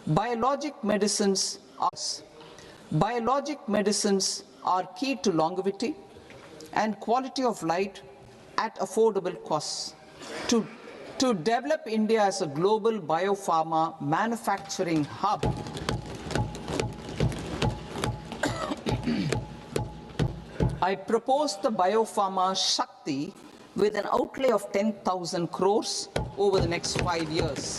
Biologic medicines are key to longevity and quality of life at affordable costs. To develop India as a global biopharma manufacturing hub, I propose the Biopharma Shakti with an outlay of 10,000 crores over the next 5 years.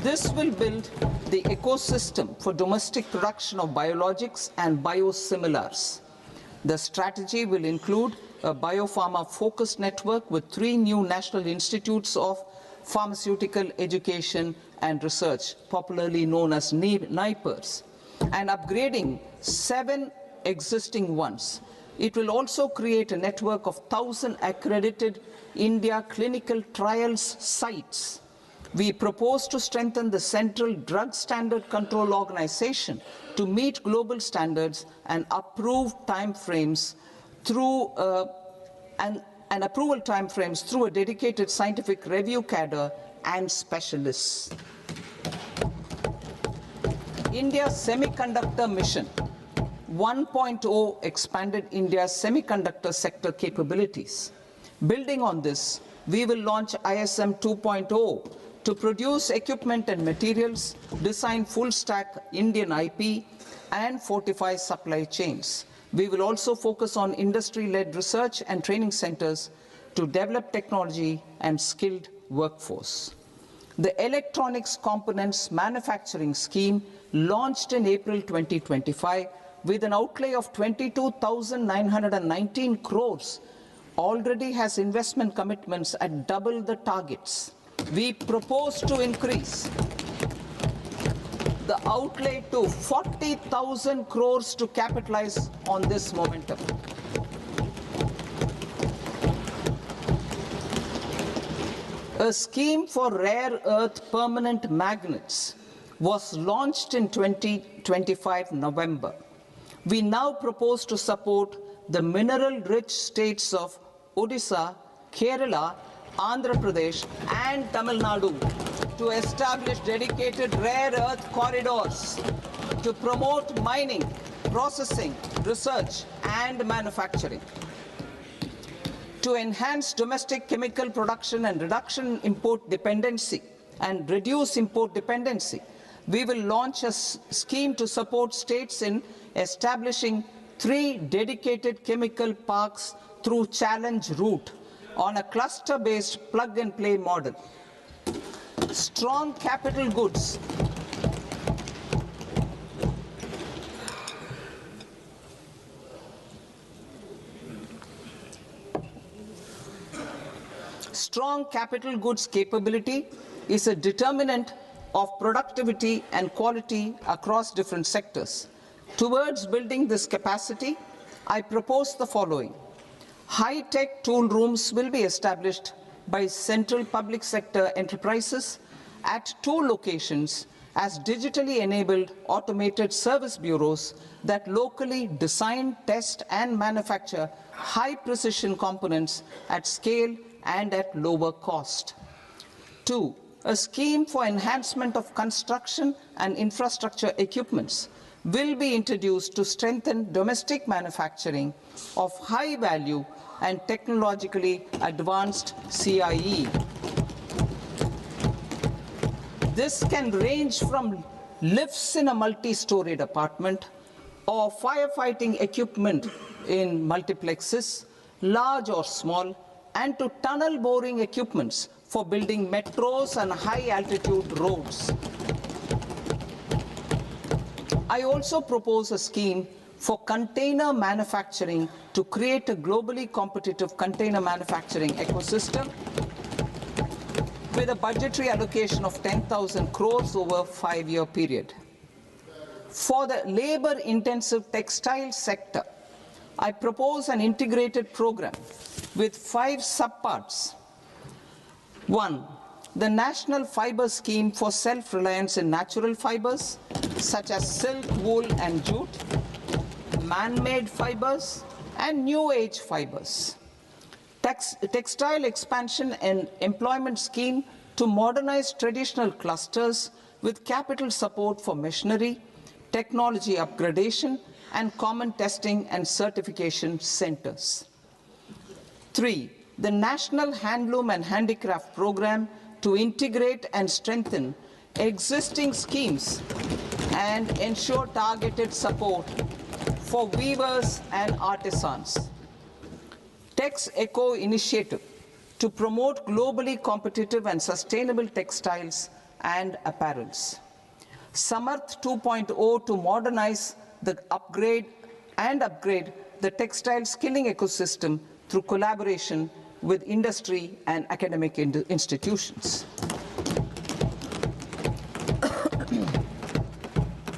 This will build the ecosystem for domestic production of biologics and biosimilars. The strategy will include a biopharma-focused network with 3 new national institutes of pharmaceutical education and research, popularly known as NIPERs, and upgrading 7 existing ones. It will also create a network of 1,000 accredited India clinical trials sites. We propose to strengthen the Central Drug Standard Control Organization to meet global standards and approve timeframes through approval timeframes through a dedicated scientific review cadre and specialists. India's Semiconductor Mission 1.0 expanded India's semiconductor sector capabilities. Building on this, we will launch ISM 2.0 to produce equipment and materials, design full-stack Indian IP, and fortify supply chains. We will also focus on industry-led research and training centers to develop technology and skilled workforce. The Electronics Components Manufacturing Scheme, launched in April 2025, with an outlay of 22,919 crores, already has investment commitments at double the targets. We propose to increase the outlay to 40,000 crores to capitalize on this momentum. A scheme for rare earth permanent magnets was launched in 2025 November. We now propose to support the mineral-rich states of Odisha, Kerala, Andhra Pradesh, and Tamil Nadu to establish dedicated rare earth corridors to promote mining, processing, research, and manufacturing. To enhance domestic chemical production and reduce import dependency, we will launch a scheme to support states in establishing 3 dedicated chemical parks through challenge route on a cluster-based plug-and-play model. Strong capital goods. Strong capital goods capability is a determinant of productivity and quality across different sectors. Towards building this capacity, I propose the following. High-tech tool rooms will be established by central public sector enterprises at 2 locations as digitally enabled automated service bureaus that locally design, test, and manufacture high-precision components at scale and at lower cost. 2. A scheme for enhancement of construction and infrastructure equipments will be introduced to strengthen domestic manufacturing of high value and technologically advanced CIE. This can range from lifts in a multi-storied apartment or firefighting equipment in multiplexes, large or small, and to tunnel boring equipments for building metros and high-altitude roads. I also propose a scheme for container manufacturing to create a globally competitive container manufacturing ecosystem with a budgetary allocation of 10,000 crores over a 5-year period. For the labor-intensive textile sector, I propose an integrated program with 5 subparts. 1. The National Fiber Scheme for self-reliance in natural fibers, such as silk, wool, and jute, man-made fibers, and new-age fibers. Textile expansion and employment scheme to modernize traditional clusters with capital support for machinery, technology upgradation, and common testing and certification centers. 3. The National Handloom and Handicraft Program to integrate and strengthen existing schemes and ensure targeted support for weavers and artisans. Tex Eco Initiative to promote globally competitive and sustainable textiles and apparels. Samarth 2.0 to modernize the upgrade the textile skilling ecosystem through collaboration with industry and academic institutions.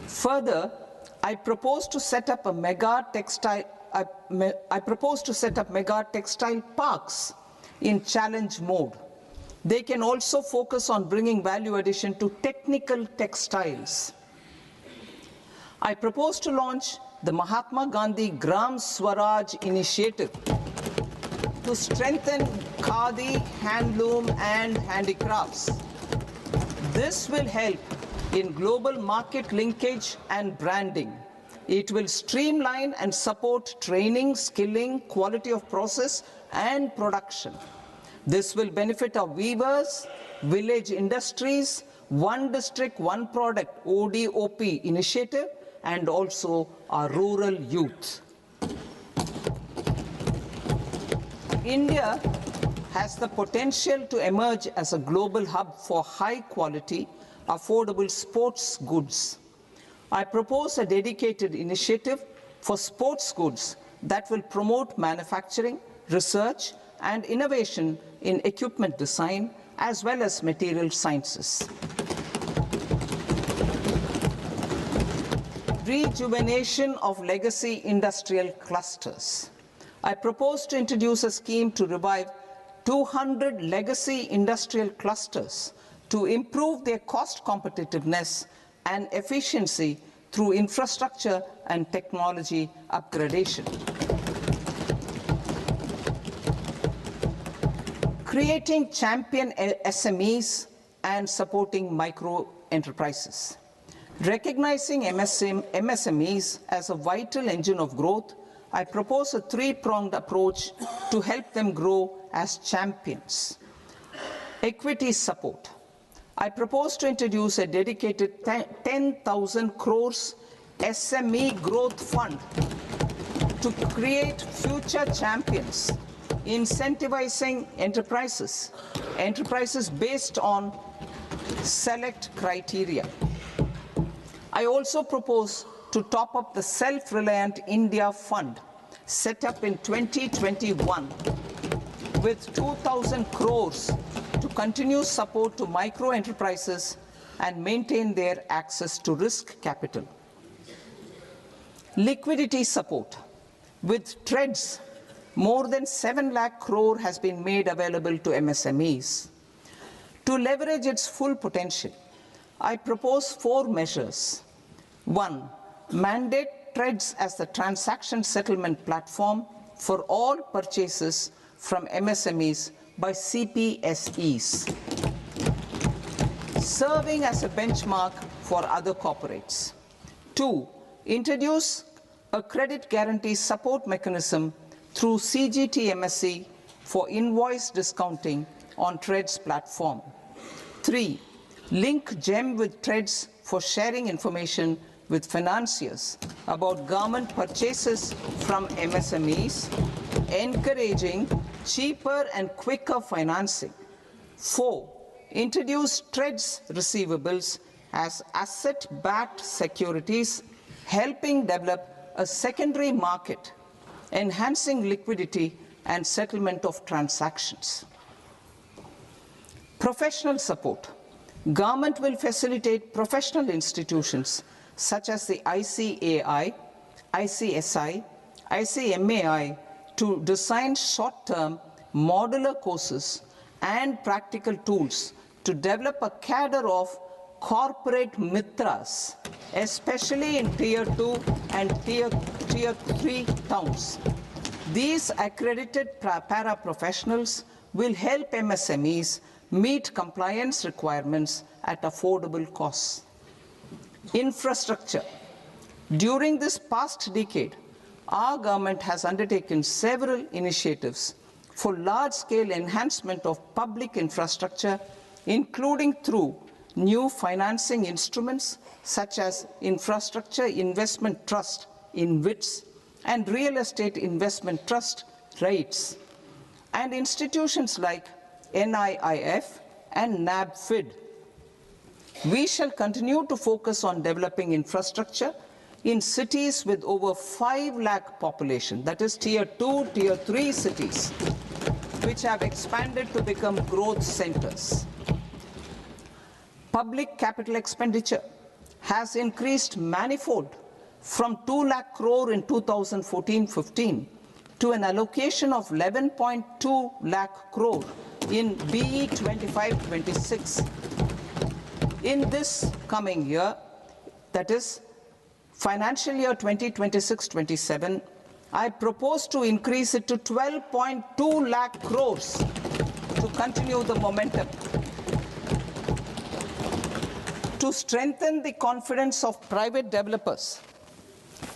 Further, I propose to set up mega textile parks in challenge mode. They can also focus on bringing value addition to technical textiles. I propose to launch the Mahatma Gandhi Gram Swaraj initiative to strengthen khadi, handloom, and handicrafts. This will help in global market linkage and branding. It will streamline and support training, skilling, quality of process, and production. This will benefit our weavers, village industries, One District, One Product ODOP initiative, and also our rural youth. India has the potential to emerge as a global hub for high-quality, affordable sports goods. I propose a dedicated initiative for sports goods that will promote manufacturing, research, and innovation in equipment design, as well as material sciences. Rejuvenation of legacy industrial clusters. I propose to introduce a scheme to revive 200 legacy industrial clusters to improve their cost competitiveness and efficiency through infrastructure and technology upgradation. Creating champion SMEs and supporting micro enterprises. Recognizing MSMEs as a vital engine of growth, I propose a three-pronged approach to help them grow as champions. Equity support. I propose to introduce a dedicated 10,000 crores SME growth fund to create future champions, incentivizing enterprises based on select criteria. I also propose to top up the Self-Reliant India Fund, set up in 2021, with 2,000 crores to continue support to micro enterprises and maintain their access to risk capital. Liquidity support. With TREDS, more than 7 lakh crore has been made available to MSMEs. To leverage its full potential, I propose 4 measures. 1. Mandate TREDS as the transaction settlement platform for all purchases from MSMEs by CPSEs, serving as a benchmark for other corporates. 2. Introduce a credit guarantee support mechanism through CGTMSE for invoice discounting on TREDS platform. 3. Link GEM with TREDS for sharing information with financiers about government purchases from MSMEs, encouraging cheaper and quicker financing. 4. Introduce TREDS receivables as asset-backed securities, helping develop a secondary market, enhancing liquidity and settlement of transactions. Professional support. Government will facilitate professional institutions such as the ICAI, ICSI, ICMAI to design short-term modular courses and practical tools to develop a cadre of corporate mitras, especially in Tier 2 and Tier 3 towns. These accredited para-professionals will help MSMEs meet compliance requirements at affordable costs. Infrastructure. During this past decade, our government has undertaken several initiatives for large-scale enhancement of public infrastructure, including through new financing instruments such as Infrastructure Investment Trust (InvITs) and Real Estate Investment Trust (REITs), and institutions like NIIF and NABFID. We shall continue to focus on developing infrastructure in cities with over 5 lakh population, that is Tier 2, Tier 3 cities, which have expanded to become growth centers. Public capital expenditure has increased manifold from 2 lakh crore in 2014-15 to an allocation of 11.2 lakh crore in BE 25-26. In this coming year, that is financial year 2026-27, I propose to increase it to 12.2 lakh crores to continue the momentum. To strengthen the confidence of private developers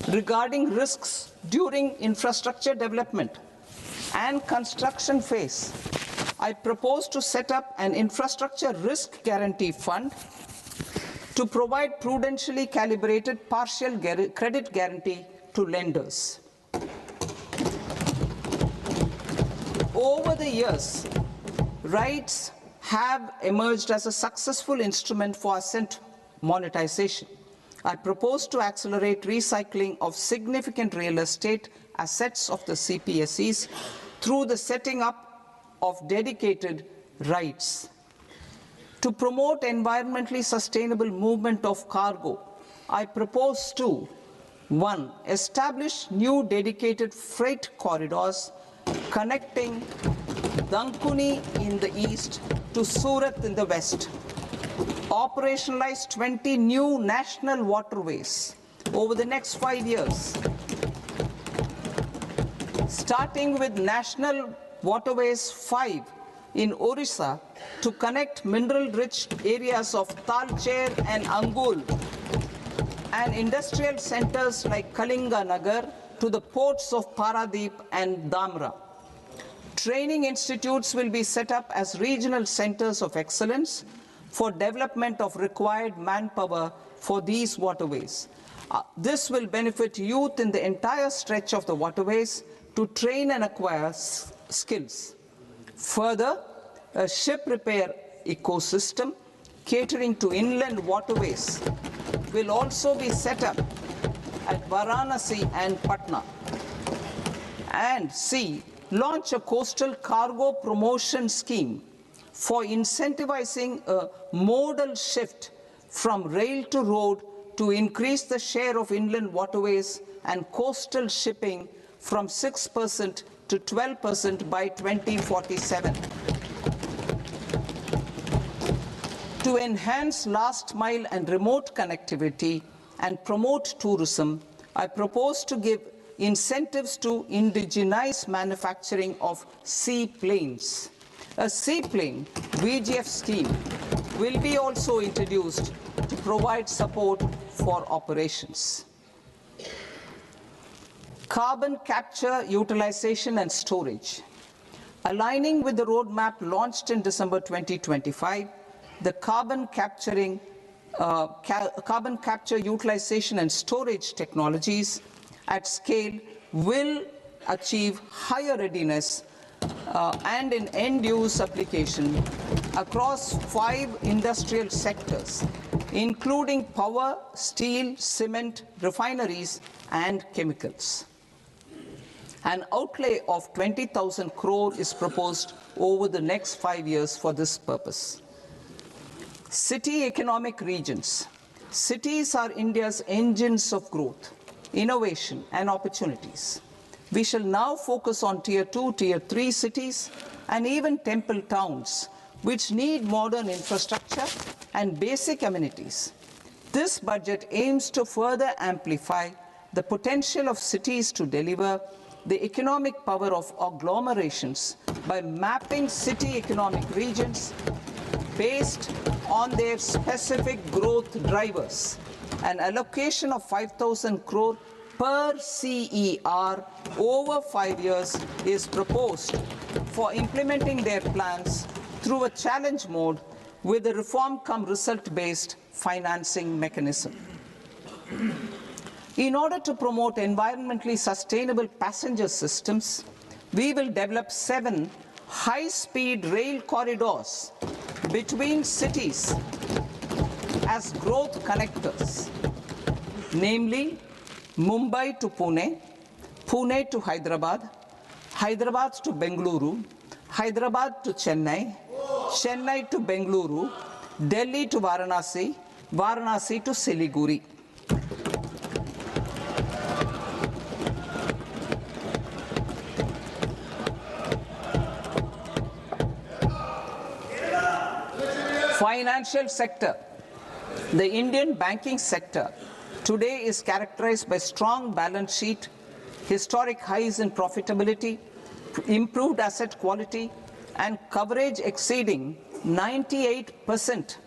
regarding risks during infrastructure development and construction phase, I propose to set up an infrastructure risk guarantee fund to provide prudentially calibrated partial credit guarantee to lenders. Over the years, REITs have emerged as a successful instrument for asset monetization. I propose to accelerate recycling of significant real estate assets of the CPSEs through the setting up of dedicated REITs. To promote environmentally sustainable movement of cargo, I propose to 1. Establish new dedicated freight corridors connecting Dankuni in the east to Surat in the west. Operationalize 20 new national waterways over the next 5 years, starting with National Waterways 5 in Orissa to connect mineral-rich areas of Talcher and Angul and industrial centers like Kalinga Nagar to the ports of Paradeep and Dhamra. Training institutes will be set up as regional centers of excellence for development of required manpower for these waterways. This will benefit youth in the entire stretch of the waterways to train and acquire skills. Further, a ship repair ecosystem catering to inland waterways will also be set up at Varanasi and Patna. And C, launch a coastal cargo promotion scheme for incentivizing a modal shift from rail to road to increase the share of inland waterways and coastal shipping from 6% to 12% by 2047. To enhance last mile and remote connectivity and promote tourism, I propose to give incentives to indigenize manufacturing of seaplanes. A seaplane VGF scheme will be also introduced to provide support for operations. Carbon capture, utilization and storage. Aligning with the roadmap launched in December 2025, the carbon capture, utilization and storage technologies at scale will achieve higher readiness and in end-use application across 5 industrial sectors, including power, steel, cement, refineries, and chemicals. An outlay of 20,000 crore is proposed over the next 5 years for this purpose. City economic regions. Cities are India's engines of growth, innovation, and opportunities. We shall now focus on Tier 2, Tier 3 cities, and even temple towns, which need modern infrastructure and basic amenities. This budget aims to further amplify the potential of cities to deliver the economic power of agglomerations by mapping city economic regions based on their specific growth drivers. An allocation of 5,000 crore per CER over 5 years is proposed for implementing their plans through a challenge mode with a reform cum result-based financing mechanism. In order to promote environmentally sustainable passenger systems, we will develop 7 high-speed rail corridors between cities as growth connectors, namely Mumbai to Pune, Pune to Hyderabad, Hyderabad to Bengaluru, Hyderabad to Chennai, Chennai to Bengaluru, Delhi to Varanasi, Varanasi to Siliguri. Financial sector. The Indian banking sector today is characterized by strong balance sheet, historic highs in profitability, improved asset quality, and coverage exceeding 98%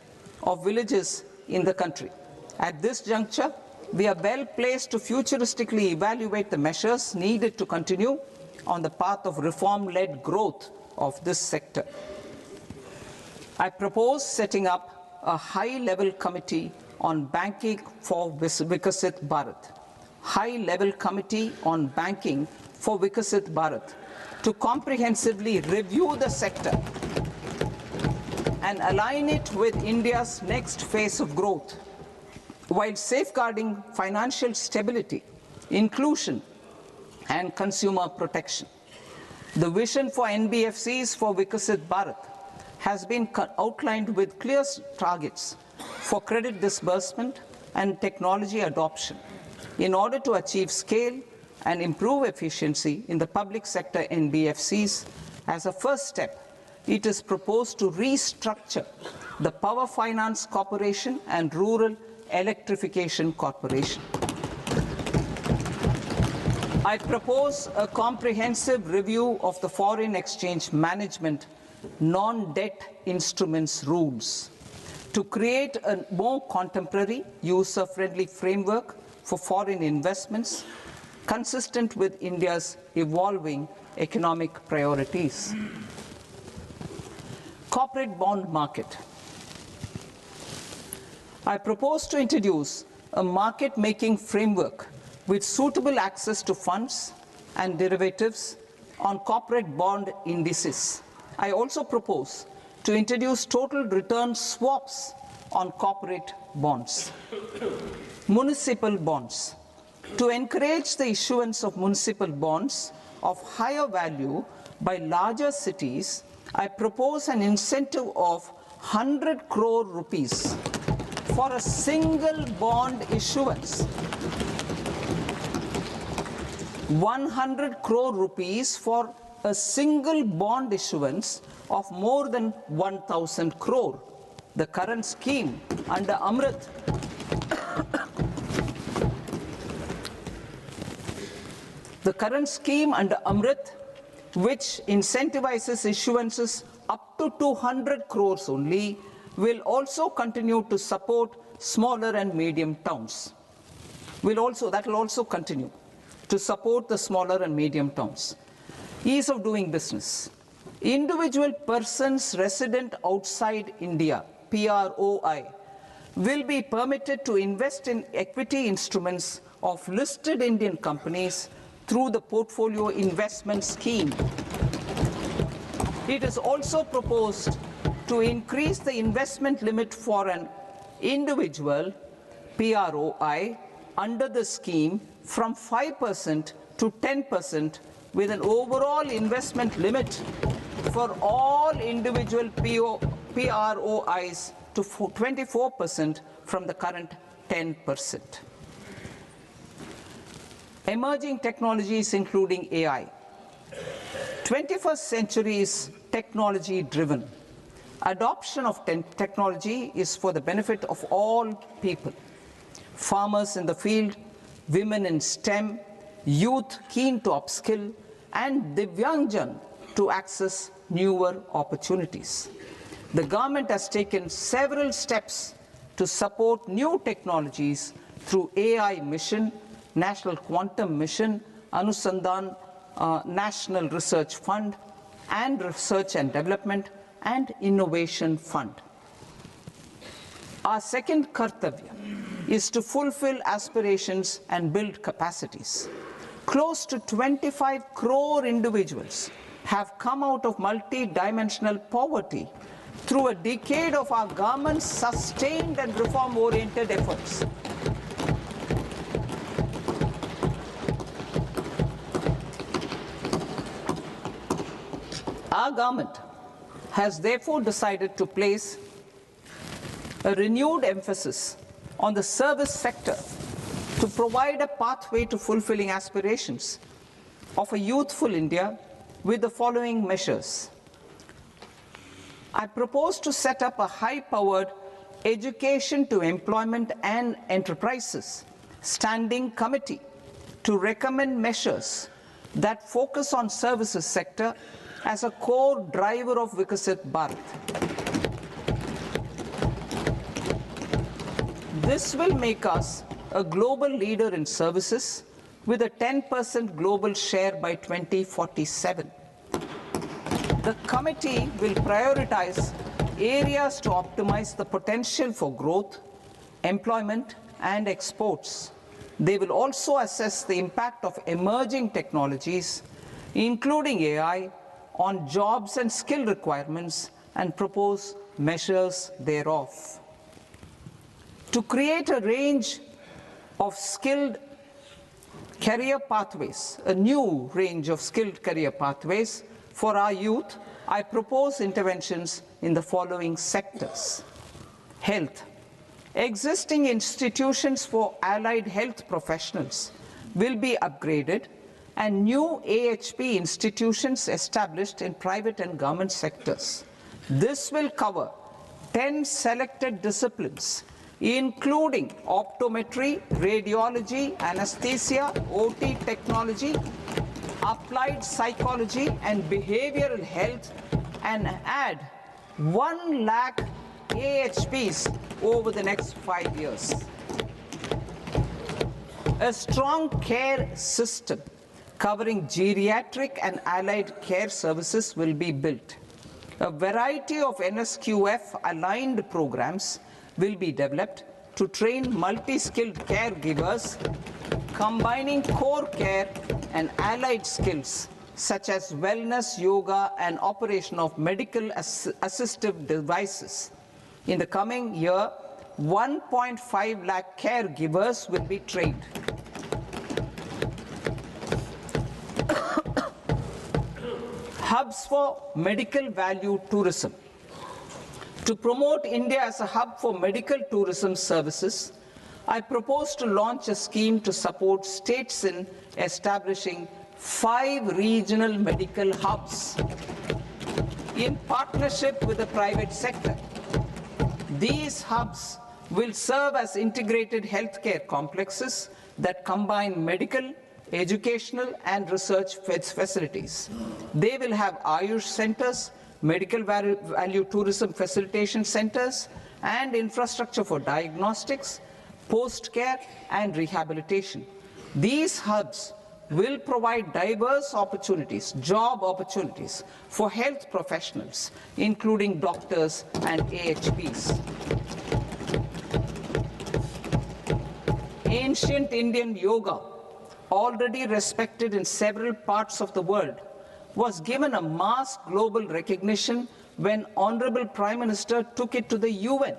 of villages in the country. At this juncture, we are well placed to futuristically evaluate the measures needed to continue on the path of reform-led growth of this sector. I propose setting up a high-level committee on banking for Vikasit Bharat. High-level committee on banking for Vikasit Bharat to comprehensively review the sector and align it with India's next phase of growth, while safeguarding financial stability, inclusion, and consumer protection. The vision for NBFCs for Vikasit Bharat has been outlined with clear targets for credit disbursement and technology adoption in order to achieve scale and improve efficiency in the public sector NBFCs. As a first step, it is proposed to restructure the Power Finance Corporation and Rural Electrification Corporation. I propose a comprehensive review of the foreign exchange management non-debt instruments rules to create a more contemporary, user-friendly framework for foreign investments consistent with India's evolving economic priorities. Corporate bond market. I propose to introduce a market-making framework with suitable access to funds and derivatives on corporate bond indices. I also propose to introduce total return swaps on corporate bonds. Municipal bonds. To encourage the issuance of municipal bonds of higher value by larger cities, I propose an incentive of 100 crore rupees for a single bond issuance. 100 crore rupees for a single bond issuance of more than 1,000 crore. The current scheme under Amrit which incentivizes issuances up to 200 crores only, will also continue to support smaller and medium towns. That will also continue to support the smaller and medium towns. Ease of doing business. Individual persons resident outside India, PROI, will be permitted to invest in equity instruments of listed Indian companies through the Portfolio Investment Scheme. It is also proposed to increase the investment limit for an individual PROI under the scheme from 5% to 10%, with an overall investment limit for all individual PROIs to 24% from the current 10%. Emerging technologies including AI. 21st century is technology-driven. Adoption of technology is for the benefit of all people. Farmers in the field, women in STEM, youth keen to upskill, and Divyangjan to access newer opportunities. The government has taken several steps to support new technologies through AI Mission, National Quantum Mission, Anusandhan National Research Fund, and Research and Development and Innovation Fund. Our second kartavya is to fulfill aspirations and build capacities. Close to 25 crore individuals have come out of multi-dimensional poverty through a decade of our government's sustained and reform-oriented efforts. Our government has therefore decided to place a renewed emphasis on the service sector to provide a pathway to fulfilling aspirations of a youthful India with the following measures. I propose to set up a high-powered Education to Employment and Enterprises Standing Committee to recommend measures that focus on services sector as a core driver of Vikasit Bharat. This will make us a global leader in services with a 10% global share by 2047. The committee will prioritize areas to optimize the potential for growth, employment, and exports. They will also assess the impact of emerging technologies, including AI, on jobs and skill requirements and propose measures thereof. To create a range of skilled career pathways, a new range of skilled career pathways for our youth, I propose interventions in the following sectors. Health. Existing institutions for allied health professionals will be upgraded and new AHP institutions established in private and government sectors. This will cover 10 selected disciplines, including optometry, radiology, anesthesia, OT technology, applied psychology, and behavioral health, and add 1 lakh AHPs over the next 5 years. A strong care system covering geriatric and allied care services will be built. A variety of NSQF-aligned programs will be developed to train multi-skilled caregivers, combining core care and allied skills such as wellness, yoga, and operation of medical assistive devices. In the coming year, 1.5 lakh caregivers will be trained. Hubs for medical value tourism. To promote India as a hub for medical tourism services, I propose to launch a scheme to support states in establishing 5 regional medical hubs in partnership with the private sector. These hubs will serve as integrated healthcare complexes that combine medical, educational, and research facilities. They will have Ayush centers, medical value tourism facilitation centers, and infrastructure for diagnostics, post-care, and rehabilitation. These hubs will provide diverse opportunities, job opportunities for health professionals, including doctors and AHPs. Ancient Indian yoga, already respected in several parts of the world, was given a mass global recognition when Honorable Prime Minister took it to the UN.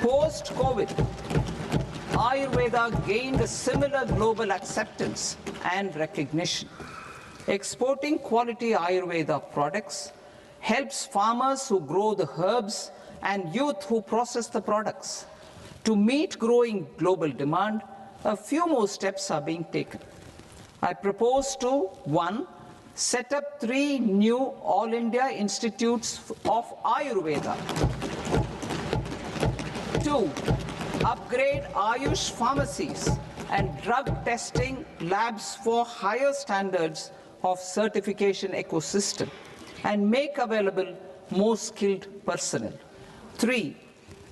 Post-COVID, Ayurveda gained a similar global acceptance and recognition. Exporting quality Ayurveda products helps farmers who grow the herbs and youth who process the products. To meet growing global demand, a few more steps are being taken. I propose to 1. Set up 3 new All India Institutes of Ayurveda. 2. Upgrade Ayush pharmacies and drug testing labs for higher standards of certification ecosystem, and make available more skilled personnel. 3.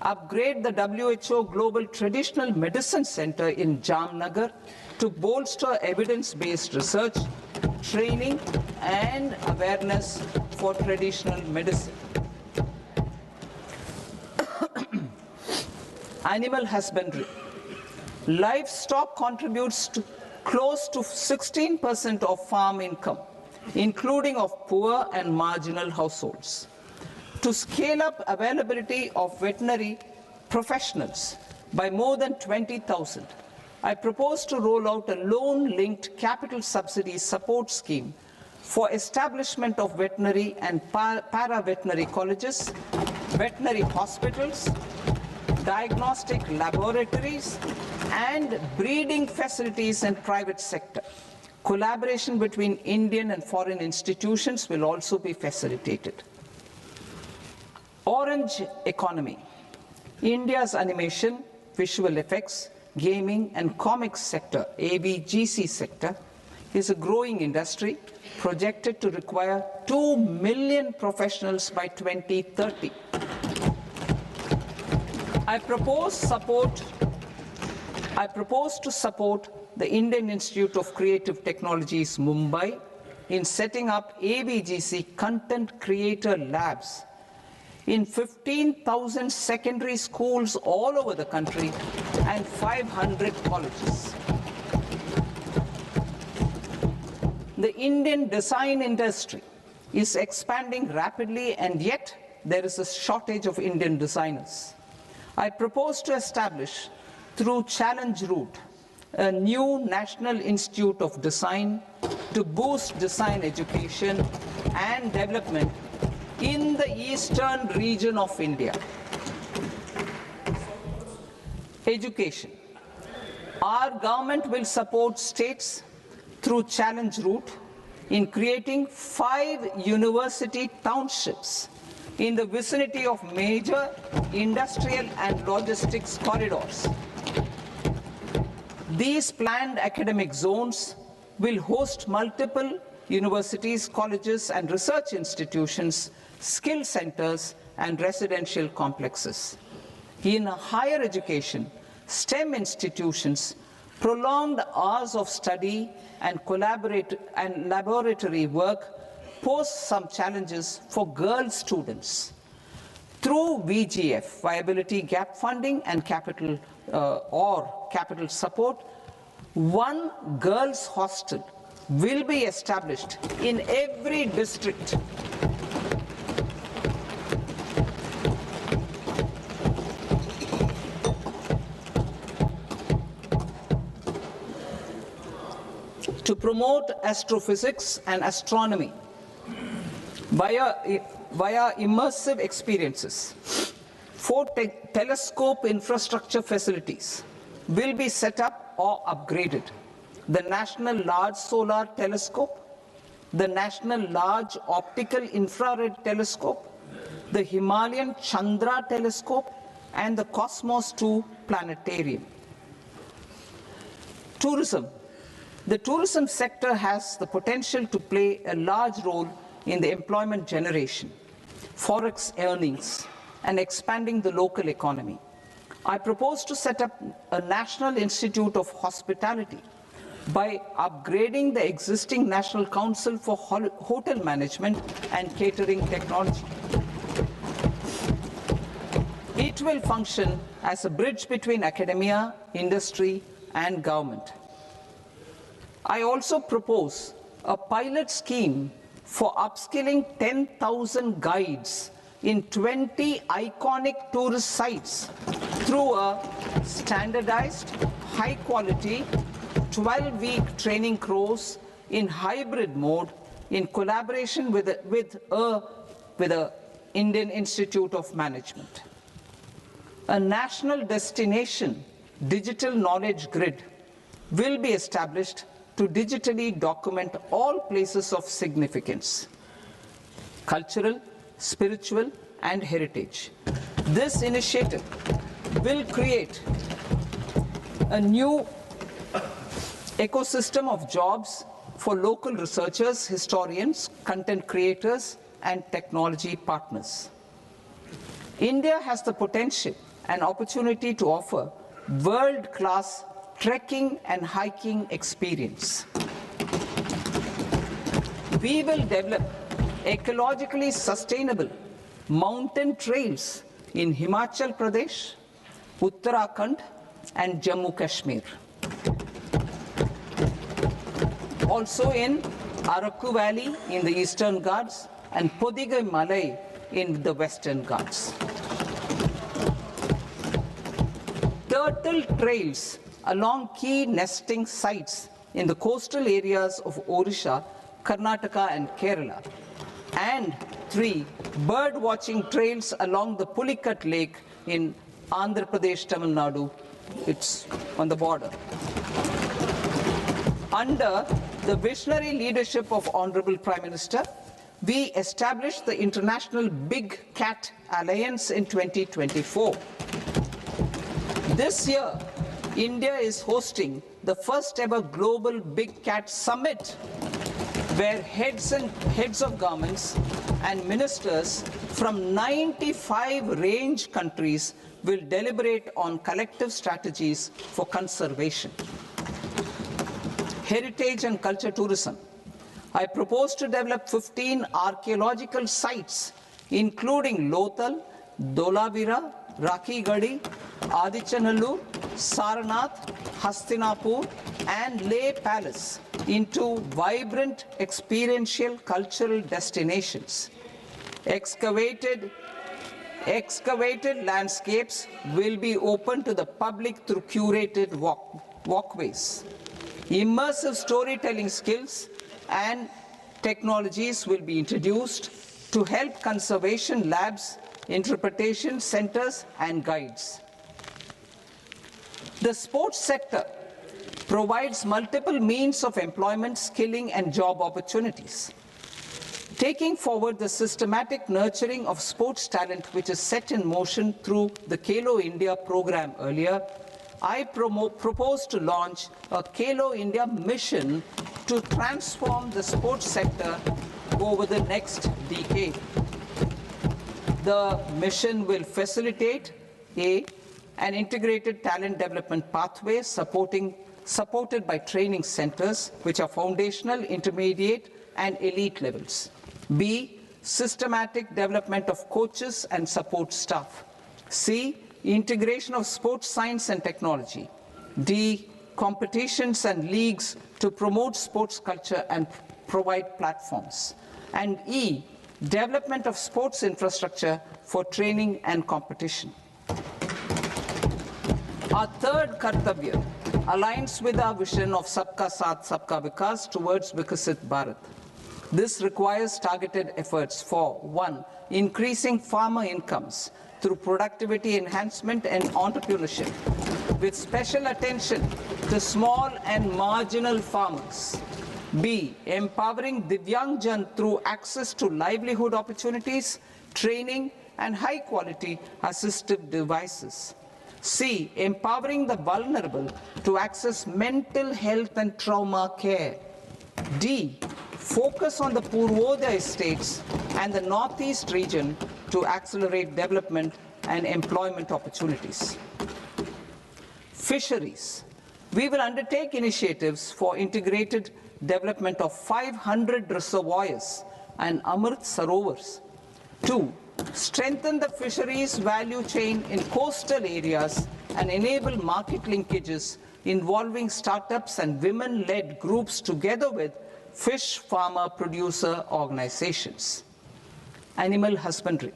Upgrade the WHO Global Traditional Medicine Center in Jamnagar to bolster evidence-based research, training, and awareness for traditional medicine. Animal husbandry. Livestock contributes to close to 16% of farm income, including of poor and marginal households. To scale up availability of veterinary professionals by more than 20,000, I propose to roll out a loan-linked capital subsidy support scheme for establishment of veterinary and para-veterinary colleges, veterinary hospitals, diagnostic laboratories, and breeding facilities in private sector. Collaboration between Indian and foreign institutions will also be facilitated. Orange economy. India's animation, visual effects, gaming and comics sector, AVGC sector, is a growing industry projected to require 2 million professionals by 2030. I propose to support the Indian Institute of Creative Technologies, Mumbai, in setting up AVGC content creator labs in 15,000 secondary schools all over the country and 500 colleges. The Indian design industry is expanding rapidly, and yet there is a shortage of Indian designers. I propose to establish, through Challenge Route, a new National Institute of Design to boost design education and development in the eastern region of India. Education. Our government will support states through Challenge Route in creating 5 university townships in the vicinity of major industrial and logistics corridors. These planned academic zones will host multiple universities, colleges, and research institutions, skill centers, and residential complexes. In higher education, STEM institutions, prolonged hours of study and laboratory work pose some challenges for girl students. Through VGF, Viability Gap Funding, and capital support, 1 girls' hostel will be established in every district. To promote astrophysics and astronomy via immersive experiences, 4 telescope infrastructure facilities will be set up or upgraded. The National Large Solar Telescope, the National Large Optical Infrared Telescope, the Himalayan Chandra Telescope, and the Cosmos 2 Planetarium. Tourism. The tourism sector has the potential to play a large role in the employment generation, forex earnings, and expanding the local economy. I propose to set up a National Institute of Hospitality by upgrading the existing National Council for Hotel Management and Catering Technology. It will function as a bridge between academia, industry, and government. I also propose a pilot scheme for upskilling 10,000 guides in 20 iconic tourist sites through a standardized, high-quality, 12-week training course in hybrid mode in collaboration with the Indian Institute of Management. A national destination digital knowledge grid will be established to digitally document all places of significance, cultural, spiritual, and heritage. This initiative will create a new ecosystem of jobs for local researchers, historians, content creators, and technology partners. India has the potential and opportunity to offer world-class trekking and hiking experience. We will develop ecologically sustainable mountain trails in Himachal Pradesh, Uttarakhand, and Jammu Kashmir. Also in Araku Valley in the Eastern Ghats and Podigai Malai in the Western Ghats. Turtle trails along key nesting sites in the coastal areas of Odisha, Karnataka, and Kerala. And 3, bird watching trails along the Pulikat Lake in Andhra Pradesh, Tamil Nadu. It's on the border. Under the visionary leadership of Honorable Prime Minister, we established the International Big Cat Alliance in 2024. This year, India is hosting the first ever Global Big Cat Summit, where heads of governments and ministers from 95 range countries will deliberate on collective strategies for conservation. Heritage and culture tourism. I propose to develop 15 archaeological sites, including Lothal, Dolavira, Rakhi Gadi, Adichanallur, Saranath, Hastinapur, and Leh Palace into vibrant experiential cultural destinations. Excavated landscapes will be open to the public through curated walkways. Immersive storytelling skills and technologies will be introduced to help conservation labs, interpretation centers, and guides. The sports sector provides multiple means of employment, skilling, and job opportunities. Taking forward the systematic nurturing of sports talent, which is set in motion through the Khelo India program earlier, I propose to launch a Khelo India mission to transform the sports sector over the next decade. The mission will facilitate an integrated talent development pathway supported by training centers, which are foundational, intermediate, and elite levels. B, systematic development of coaches and support staff. C, integration of sports science and technology. D, competitions and leagues to promote sports culture and provide platforms. And E, development of sports infrastructure for training and competition. Our third Kartavya aligns with our vision of Sabka Saath, Sabka Vikas towards Vikasit Bharat. This requires targeted efforts for 1, increasing farmer incomes through productivity enhancement and entrepreneurship, with special attention to small and marginal farmers. B, empowering Divyangjan through access to livelihood opportunities, training, and high-quality assistive devices. C, empowering the vulnerable to access mental health and trauma care. D, focus on the Purvodaya states and the Northeast region to accelerate development and employment opportunities. Fisheries. We will undertake initiatives for integrated development of 500 reservoirs and Amrit Sarovars. 2, strengthen the fisheries value chain in coastal areas and enable market linkages involving startups and women-led groups together with fish farmer producer organizations. Animal husbandry.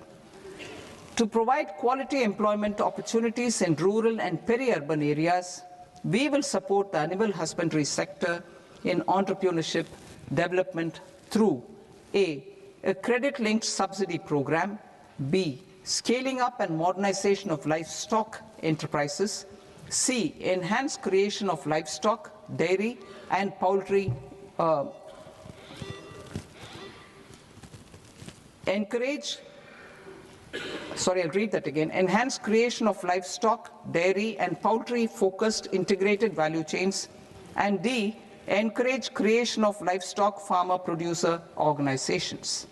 To provide quality employment opportunities in rural and peri-urban areas, we will support the animal husbandry sector in entrepreneurship development through A, credit-linked subsidy program, B, scaling up and modernization of livestock enterprises, C, enhanced creation of livestock, dairy, and poultry enhanced creation of livestock, dairy, and poultry-focused integrated value chains, And D, encourage creation of livestock farmer-producer organizations.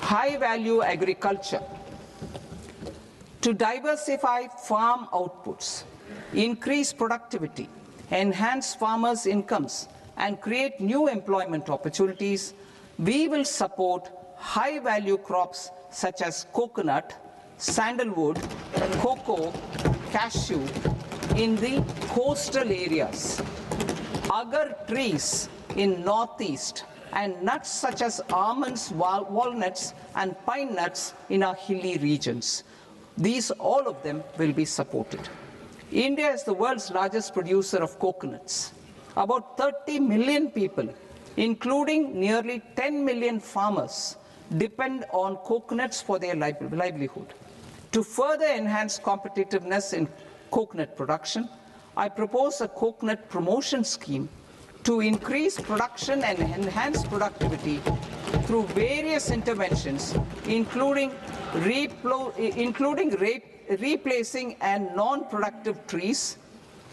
High-value agriculture. To diversify farm outputs, increase productivity, enhance farmers' incomes, and create new employment opportunities, we will support high-value crops such as coconut, sandalwood, cocoa, cashew in the coastal areas, agar trees in northeast, and nuts such as almonds, walnuts, and pine nuts in our hilly regions. These, all of them, will be supported. India is the world's largest producer of coconuts. About 30 million people, including nearly 10 million farmers, depend on coconuts for their livelihood. To further enhance competitiveness in coconut production, I propose a coconut promotion scheme to increase production and enhance productivity through various interventions, including replacing and non-productive trees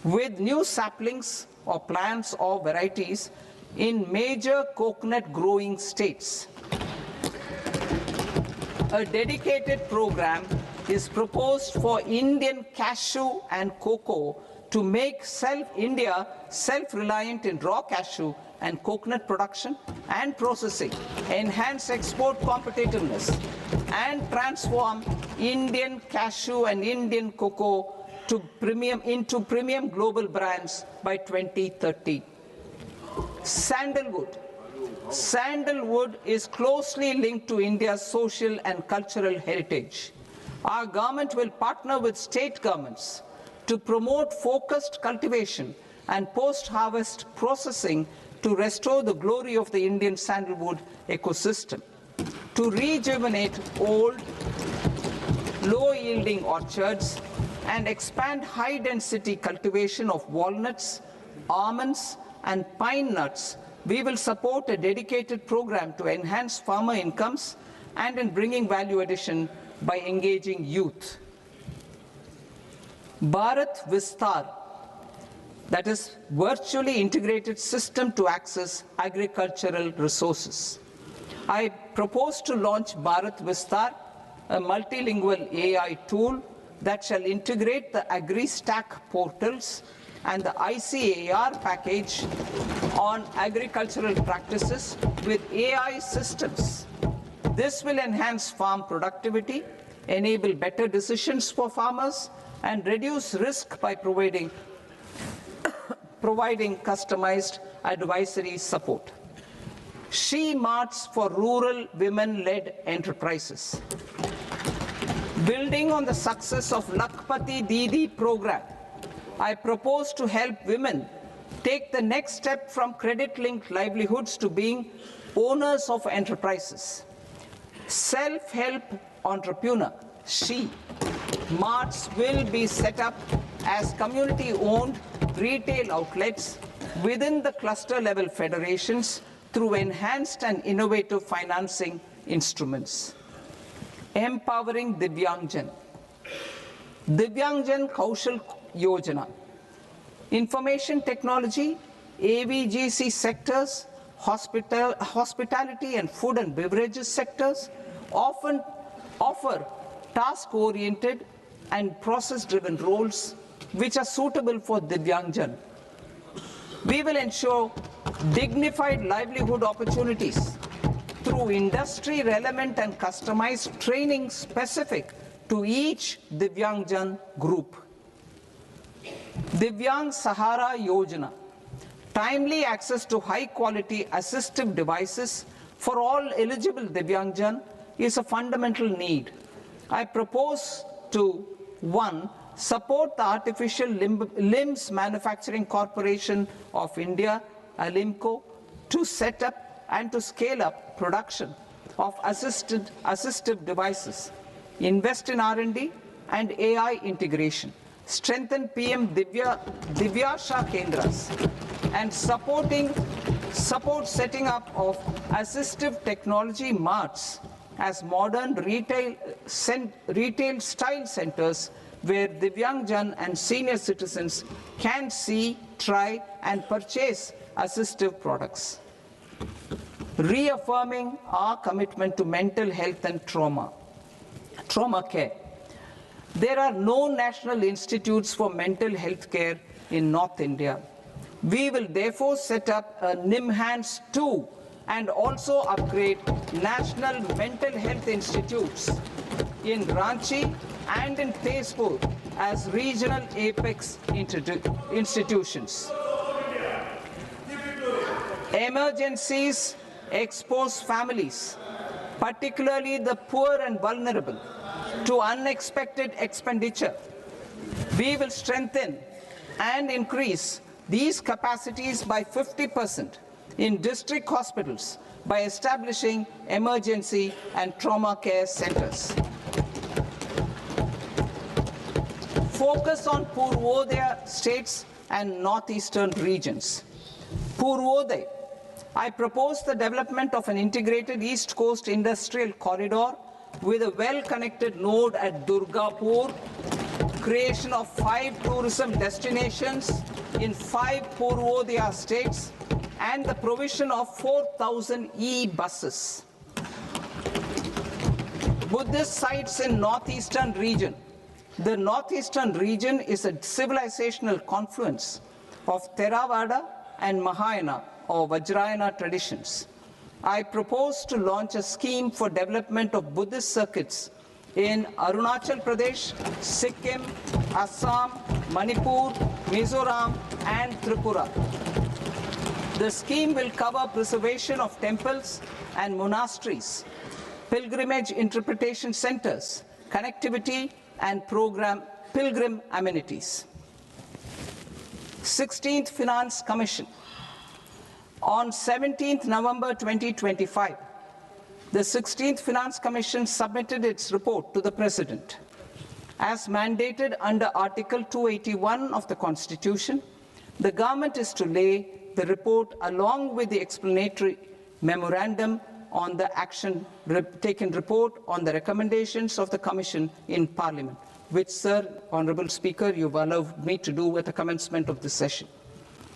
with new saplings or plants or varieties in major coconut growing states. A dedicated program is proposed for Indian cashew and cocoa to make India self-reliant in raw cashew and coconut production and processing, enhance export competitiveness, and transform Indian cashew and Indian cocoa into premium global brands by 2030. Sandalwood. Sandalwood is closely linked to India's social and cultural heritage. Our government will partner with state governments to promote focused cultivation and post-harvest processing to restore the glory of the Indian sandalwood ecosystem, to rejuvenate old, low-yielding orchards, and expand high-density cultivation of walnuts, almonds, and pine nuts. We will support a dedicated program to enhance farmer incomes and in bringing value addition by engaging youth. Bharat Vistar, that is virtually integrated system to access agricultural resources. I propose to launch Bharat Vistar, a multilingual AI tool that shall integrate the AgriStack portals and the ICAR package on agricultural practices with AI systems. This will enhance farm productivity, enable better decisions for farmers, and reduce risk by providing customized advisory support. She Marts for rural women-led enterprises. Building on the success of Lakpati Didi program, I propose to help women take the next step from credit-linked livelihoods to being owners of enterprises. Self-help entrepreneur, She Marts will be set up as community-owned retail outlets within the cluster-level federations through enhanced and innovative financing instruments. Empowering Divyangjan. Divyangjan Kaushal Yojana. Information technology, AVGC sectors, hospitality and food and beverages sectors often offer task-oriented and process-driven roles which are suitable for Divyangjan. We will ensure dignified livelihood opportunities through industry-relevant and customized training specific to each Divyangjan group. Divyang Sahara Yojana. Timely access to high-quality assistive devices for all eligible Divyangjan is a fundamental need. I propose to 1. Support the Artificial Limbs Manufacturing Corporation of India, Alimco, to set up and to scale up production of assistive devices, invest in R&D and AI integration, strengthen PM Divyasha Kendras, and support setting up of assistive technology marts as modern retail style centers where Divyangjan and senior citizens can see, try, and purchase assistive products. Reaffirming our commitment to mental health and trauma care. There are no national institutes for mental health care in North India. We will therefore set up a NIMHANS 2 and also upgrade national mental health institutes in Ranchi and in Tezpur as regional apex institutions. Emergencies expose families, particularly the poor and vulnerable, to unexpected expenditure. We will strengthen and increase these capacities by 50% in district hospitals by establishing emergency and trauma care centers. Focus on Purvodaya states and northeastern regions. Purvodaya, I propose the development of an integrated East Coast industrial corridor with a well-connected node at Durgapur, creation of 5 tourism destinations in 5 Purvodaya states, and the provision of 4,000 e-buses. Buddhist sites in northeastern region. The northeastern region is a civilizational confluence of Theravada and Mahayana or Vajrayana traditions. I propose to launch a scheme for development of Buddhist circuits in Arunachal Pradesh, Sikkim, Assam, Manipur, Mizoram, and Tripura. The scheme will cover preservation of temples and monasteries, pilgrimage interpretation centers, connectivity, and pilgrim amenities. 16th Finance Commission. On 17th November 2025, the 16th Finance Commission submitted its report to the President. As mandated under Article 281 of the Constitution, the government is to lay the report along with the explanatory memorandum on the action taken report on the recommendations of the Commission in Parliament, which, Sir, Honourable Speaker, you've allowed me to do at the commencement of this session.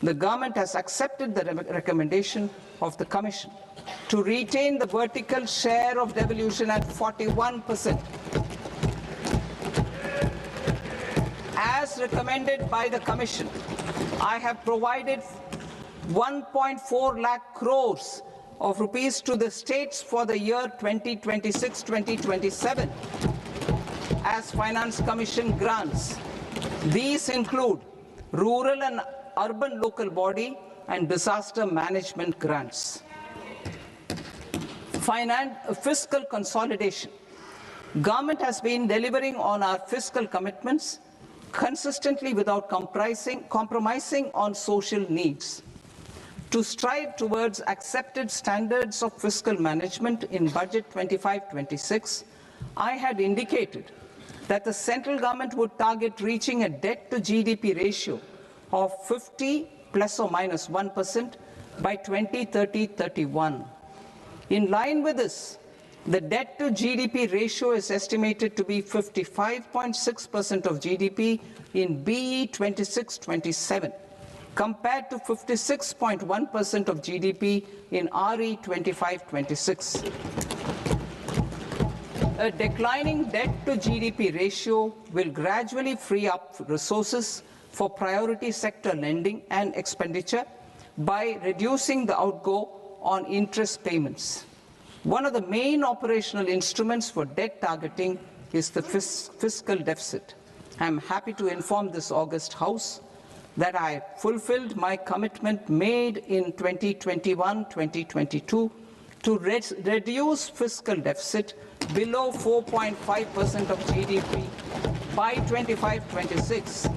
The government has accepted the recommendation of the Commission to retain the vertical share of devolution at 41%. As recommended by the Commission, I have provided 1.4 lakh crores of rupees to the states for the year 2026-2027 as Finance Commission grants. These include rural and urban local body and disaster management grants. Fiscal consolidation. Government has been delivering on our fiscal commitments consistently without compromising on social needs. To strive towards accepted standards of fiscal management in Budget 25-26, I had indicated that the central government would target reaching a debt to GDP ratio of 50 plus or minus 1% by 2030-31. In line with this, the debt to GDP ratio is estimated to be 55.6% of GDP in BE 26-27, compared to 56.1% of GDP in RE 25-26. A declining debt to GDP ratio will gradually free up resources for priority sector lending and expenditure by reducing the outgo on interest payments. One of the main operational instruments for debt targeting is the fiscal deficit. I am happy to inform this august House that I fulfilled my commitment made in 2021-2022 to reduce fiscal deficit below 4.5% of GDP by 25-26.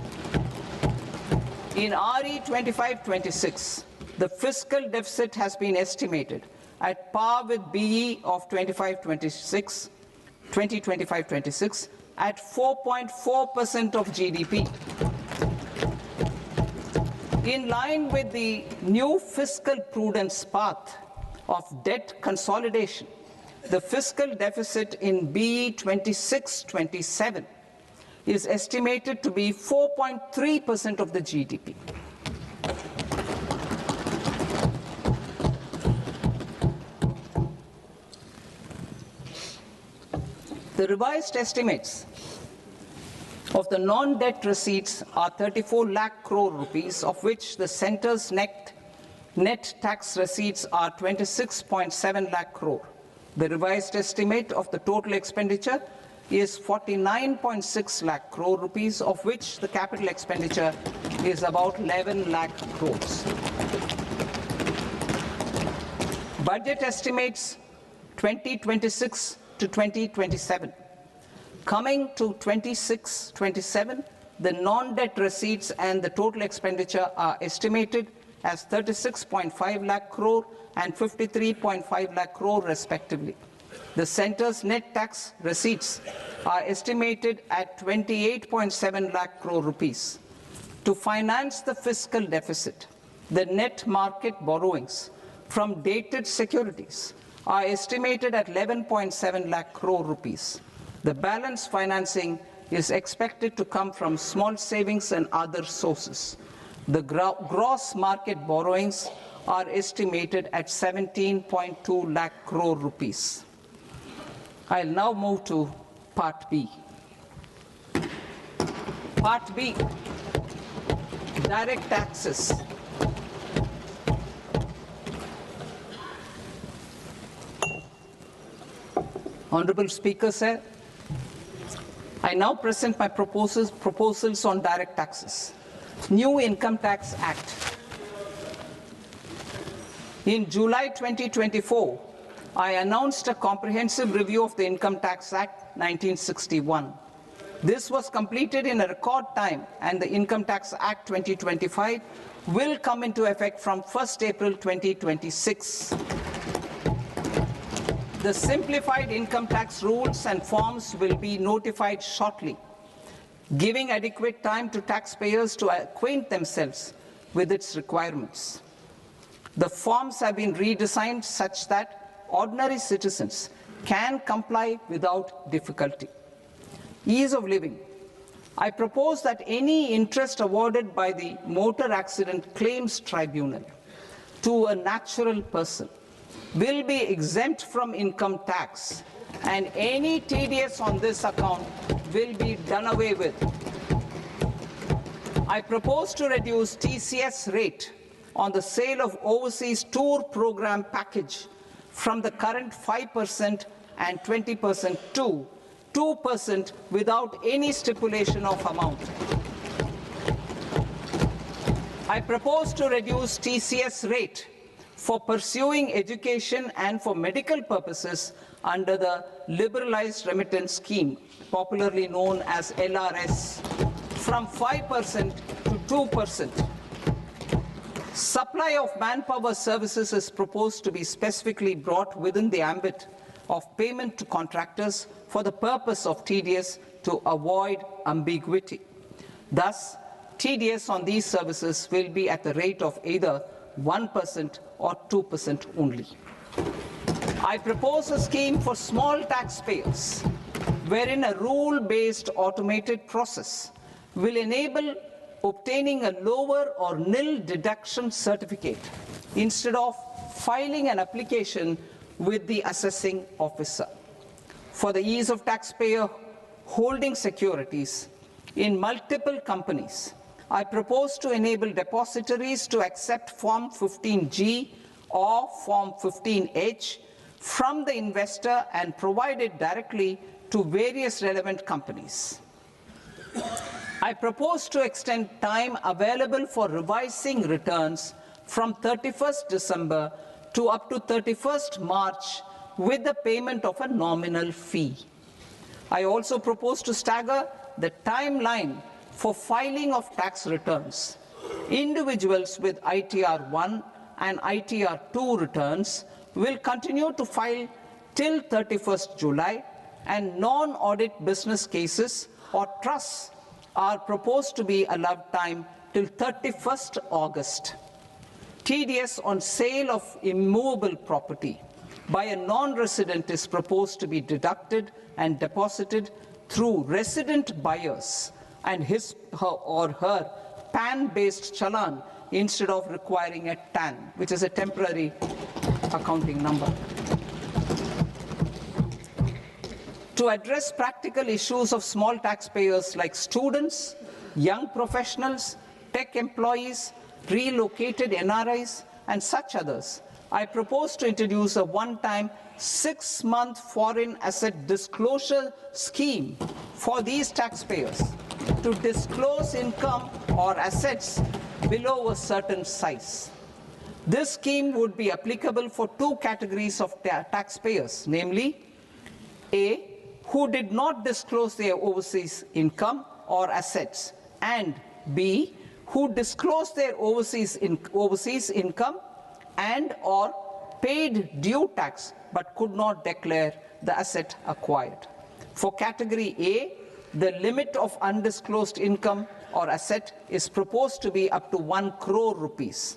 In RE 25-26, the fiscal deficit has been estimated at par with BE of 2025-26 at 4.4% of GDP. In line with the new fiscal prudence path of debt consolidation, the fiscal deficit in BE 26-27 is estimated to be 4.3% of the GDP. The revised estimates of the non-debt receipts are 34 lakh crore rupees, of which the centre's net tax receipts are 26.7 lakh crore. The revised estimate of the total expenditure is 49.6 lakh crore rupees, of which the capital expenditure is about 11 lakh crores. Budget estimates 2026 to 2027. Coming to 26-27, the non-debt receipts and the total expenditure are estimated as 36.5 lakh crore and 53.5 lakh crore respectively. The centre's net tax receipts are estimated at 28.7 lakh crore rupees. To finance the fiscal deficit, the net market borrowings from dated securities are estimated at 11.7 lakh crore rupees. The balance financing is expected to come from small savings and other sources. The gross market borrowings are estimated at 17.2 lakh crore rupees. I'll now move to Part B. Part B, direct taxes. Honorable Speaker, sir, I now present my proposals on direct taxes. New Income Tax Act. In July 2024, I announced a comprehensive review of the Income Tax Act 1961. This was completed in a record time, and the Income Tax Act 2025 will come into effect from 1st April 2026. The simplified income tax rules and forms will be notified shortly, giving adequate time to taxpayers to acquaint themselves with its requirements. The forms have been redesigned such that ordinary citizens can comply without difficulty. Ease of living. I propose that any interest awarded by the Motor Accident Claims Tribunal to a natural person will be exempt from income tax, and any TDS on this account will be done away with. I propose to reduce TCS rate on the sale of overseas tour program package from the current 5% and 20% to 2% without any stipulation of amount. I propose to reduce TCS rate for pursuing education and for medical purposes under the Liberalized Remittance Scheme, popularly known as LRS, from 5% to 2%. Supply of manpower services is proposed to be specifically brought within the ambit of payment to contractors for the purpose of TDS to avoid ambiguity. Thus, TDS on these services will be at the rate of either 1% or 2% only. I propose a scheme for small taxpayers, wherein a rule-based automated process will enable obtaining a lower or nil deduction certificate instead of filing an application with the assessing officer. For the ease of taxpayer holding securities in multiple companies, I propose to enable depositories to accept Form 15G or Form 15H from the investor and provide it directly to various relevant companies. I propose to extend time available for revising returns from 31st December to up to 31st March with the payment of a nominal fee. I also propose to stagger the timeline for filing of tax returns. Individuals with ITR 1 and ITR 2 returns will continue to file till 31st July, and non-audit business cases or trusts are proposed to be allowed time till 31st August. TDS on sale of immovable property by a non-resident is proposed to be deducted and deposited through resident buyers and his or her PAN-based challan instead of requiring a TAN, which is a temporary accounting number. To address practical issues of small taxpayers like students, young professionals, tech employees, relocated NRIs, and such others, I propose to introduce a one-time 6-month foreign asset disclosure scheme for these taxpayers to disclose income or assets below a certain size. This scheme would be applicable for two categories of taxpayers, namely, A, who did not disclose their overseas income or assets, and B, who disclosed their overseas income and or paid due tax but could not declare the asset acquired. For category A, the limit of undisclosed income or asset is proposed to be up to 1 crore rupees.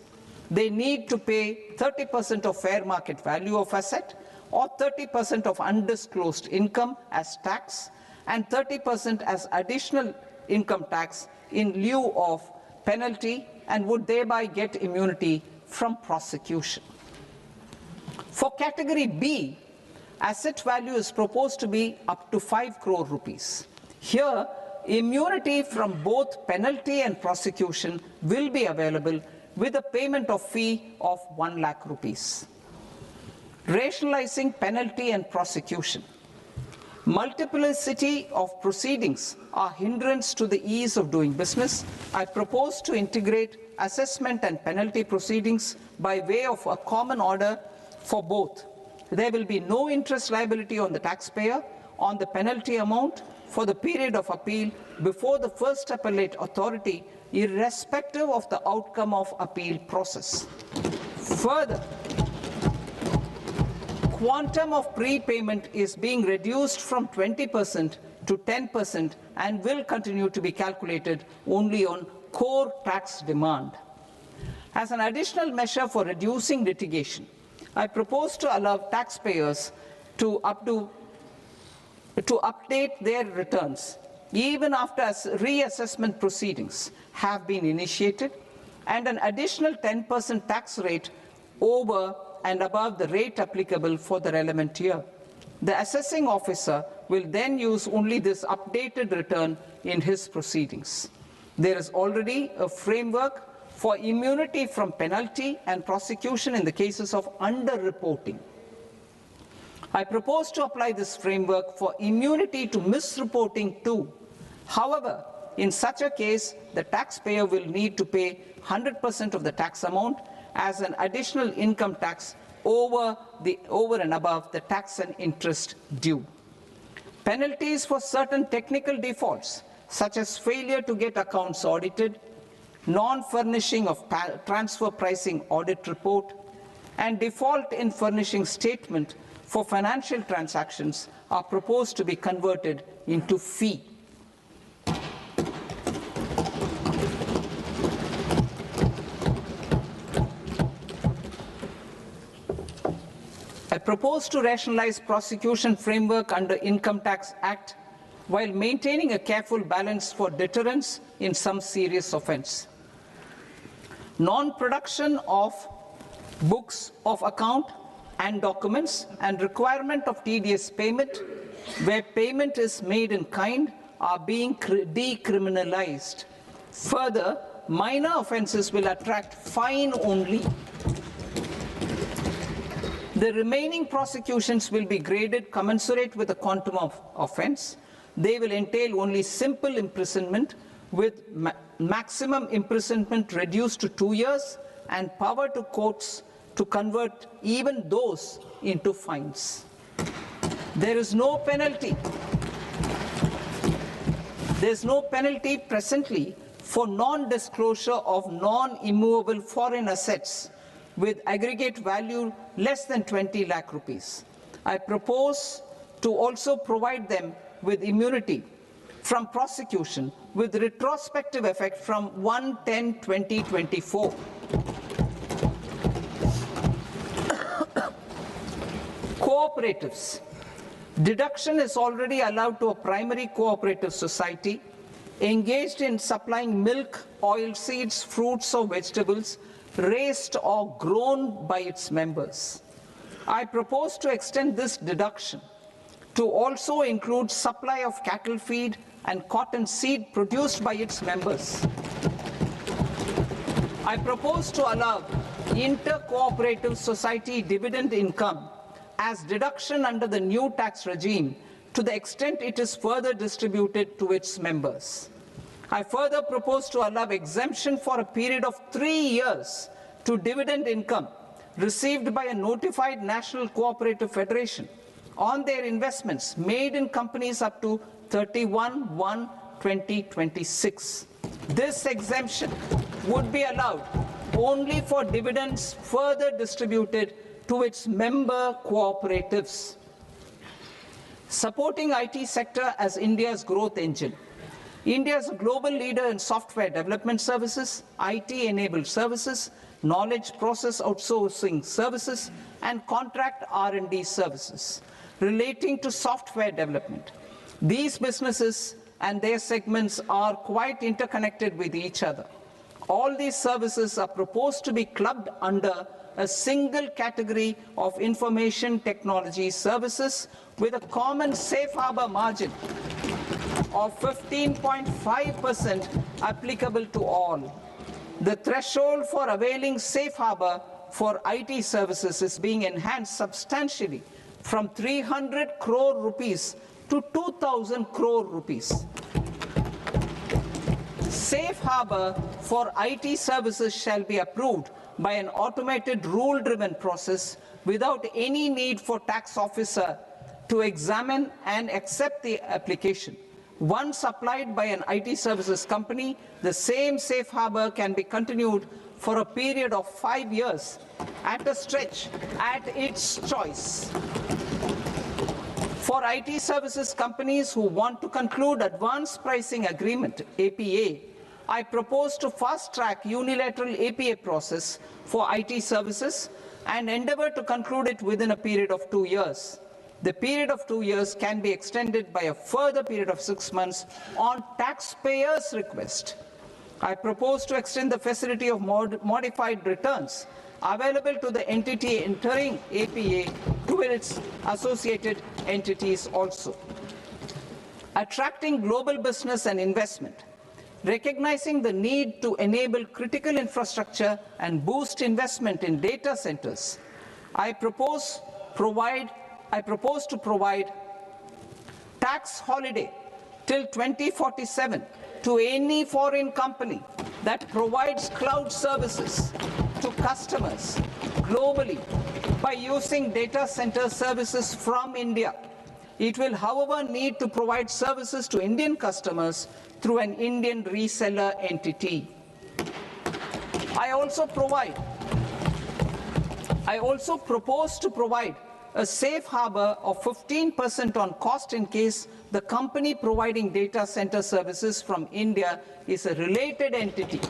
They need to pay 30% of fair market value of asset or 30% of undisclosed income as tax and 30% as additional income tax in lieu of penalty and would thereby get immunity from prosecution. For category B, asset value is proposed to be up to 5 crore rupees. Here, immunity from both penalty and prosecution will be available with a payment of fee of 1 lakh rupees. Rationalizing penalty and prosecution. Multiplicity of proceedings are hindrance to the ease of doing business. I propose to integrate assessment and penalty proceedings by way of a common order for both. There will be no interest liability on the taxpayer on the penalty amount for the period of appeal before the first appellate authority, irrespective of the outcome of appeal process. Further, quantum of prepayment is being reduced from 20% to 10% and will continue to be calculated only on core tax demand. As an additional measure for reducing litigation, I propose to allow taxpayers to update their returns even after reassessment proceedings have been initiated, and an additional 10% tax rate over and above the rate applicable for the relevant year. The assessing officer will then use only this updated return in his proceedings. There is already a framework for immunity from penalty and prosecution in the cases of underreporting. I propose to apply this framework for immunity to misreporting too. However, in such a case, the taxpayer will need to pay 100% of the tax amount as an additional income tax over and above the tax and interest due. Penalties for certain technical defaults, such as failure to get accounts audited, non-furnishing of transfer pricing audit report, and default in furnishing statement for financial transactions are proposed to be converted into fee. I propose to rationalize prosecution framework under Income Tax Act while maintaining a careful balance for deterrence in some serious offence. Non-production of books of account and documents and requirement of TDS payment where payment is made in kind are being decriminalized. Further, minor offences will attract fine only. The remaining prosecutions will be graded commensurate with the quantum of offence. They will entail only simple imprisonment with maximum imprisonment reduced to 2 years and power to courts to convert even those into fines. There is no penalty. There is no penalty presently for non-disclosure of non-immovable foreign assets with aggregate value less than 20 lakh rupees. I propose to also provide them with immunity from prosecution with retrospective effect from 1/10/2024. Cooperatives. Deduction is already allowed to a primary cooperative society engaged in supplying milk, oilseeds, fruits or vegetables raised or grown by its members. I propose to extend this deduction to also include supply of cattle feed and cotton seed produced by its members. I propose to allow inter-cooperative society dividend income as deduction under the new tax regime to the extent it is further distributed to its members. I further propose to allow exemption for a period of 3 years to dividend income received by a notified national cooperative federation on their investments made in companies up to 31/1/2026. This exemption would be allowed only for dividends further distributed to its member cooperatives. Supporting IT sector as India's growth engine. India is a global leader in software development services, IT-enabled services, knowledge process outsourcing services, and contract R&D services relating to software development. These businesses and their segments are quite interconnected with each other. All these services are proposed to be clubbed under a single category of information technology services with a common safe harbor margin of 15.5% applicable to all. The threshold for availing safe harbor for IT services is being enhanced substantially from 300 crore rupees to 2,000 crore rupees. Safe harbor for IT services shall be approved by an automated rule-driven process without any need for tax officer to examine and accept the application. Once applied by an IT services company, the same safe harbor can be continued for a period of 5 years at a stretch at its choice. For IT services companies who want to conclude advanced pricing agreement, APA, I propose to fast-track unilateral APA process for IT services and endeavor to conclude it within a period of 2 years. The period of 2 years can be extended by a further period of 6 months on taxpayers' request. I propose to extend the facility of modified returns available to the entity entering APA to its associated entities also. Attracting global business and investment. Recognizing the need to enable critical infrastructure and boost investment in data centers, I propose to provide tax holiday till 2047 to any foreign company that provides cloud services to customers globally by using data center services from India. It will, however, need to provide services to Indian customers through an Indian reseller entity. I also propose to provide a safe harbor of 15% on cost in case the company providing data center services from India is a related entity.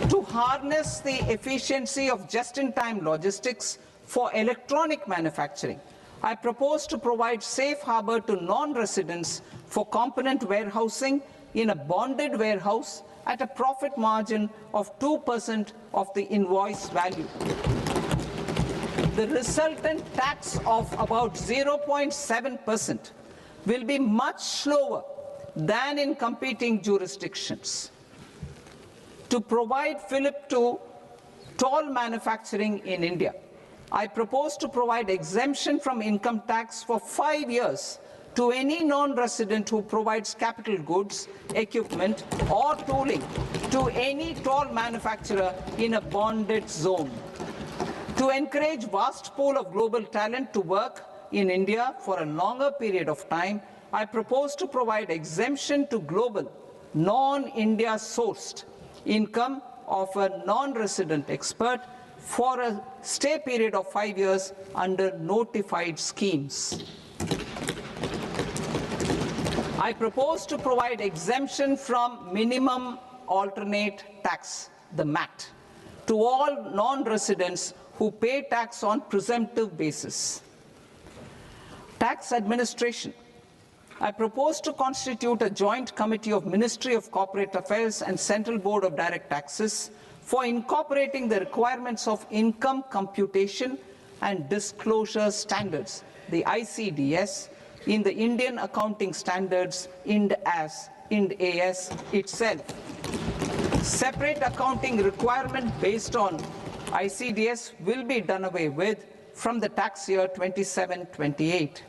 To harness the efficiency of just-in-time logistics for electronic manufacturing, I propose to provide safe harbor to non-residents for component warehousing in a bonded warehouse at a profit margin of 2% of the invoice value. The resultant tax of about 0.7% will be much lower than in competing jurisdictions. To provide fillip to toll manufacturing in India, I propose to provide exemption from income tax for 5 years to any non-resident who provides capital goods, equipment, or tooling to any toll manufacturer in a bonded zone. To encourage vast pool of global talent to work in India for a longer period of time, I propose to provide exemption to global, non-India sourced income of a non-resident expert for a stay period of 5 years under notified schemes. I propose to provide exemption from minimum alternate tax, the MAT, to all non-residents who pay tax on presumptive basis. Tax administration. I propose to constitute a joint committee of Ministry of Corporate Affairs and Central Board of Direct Taxes for incorporating the requirements of income computation and disclosure standards, the ICDS, in the Indian Accounting Standards Ind AS itself. Separate accounting requirement based on ICDS will be done away with from the tax year 27-28.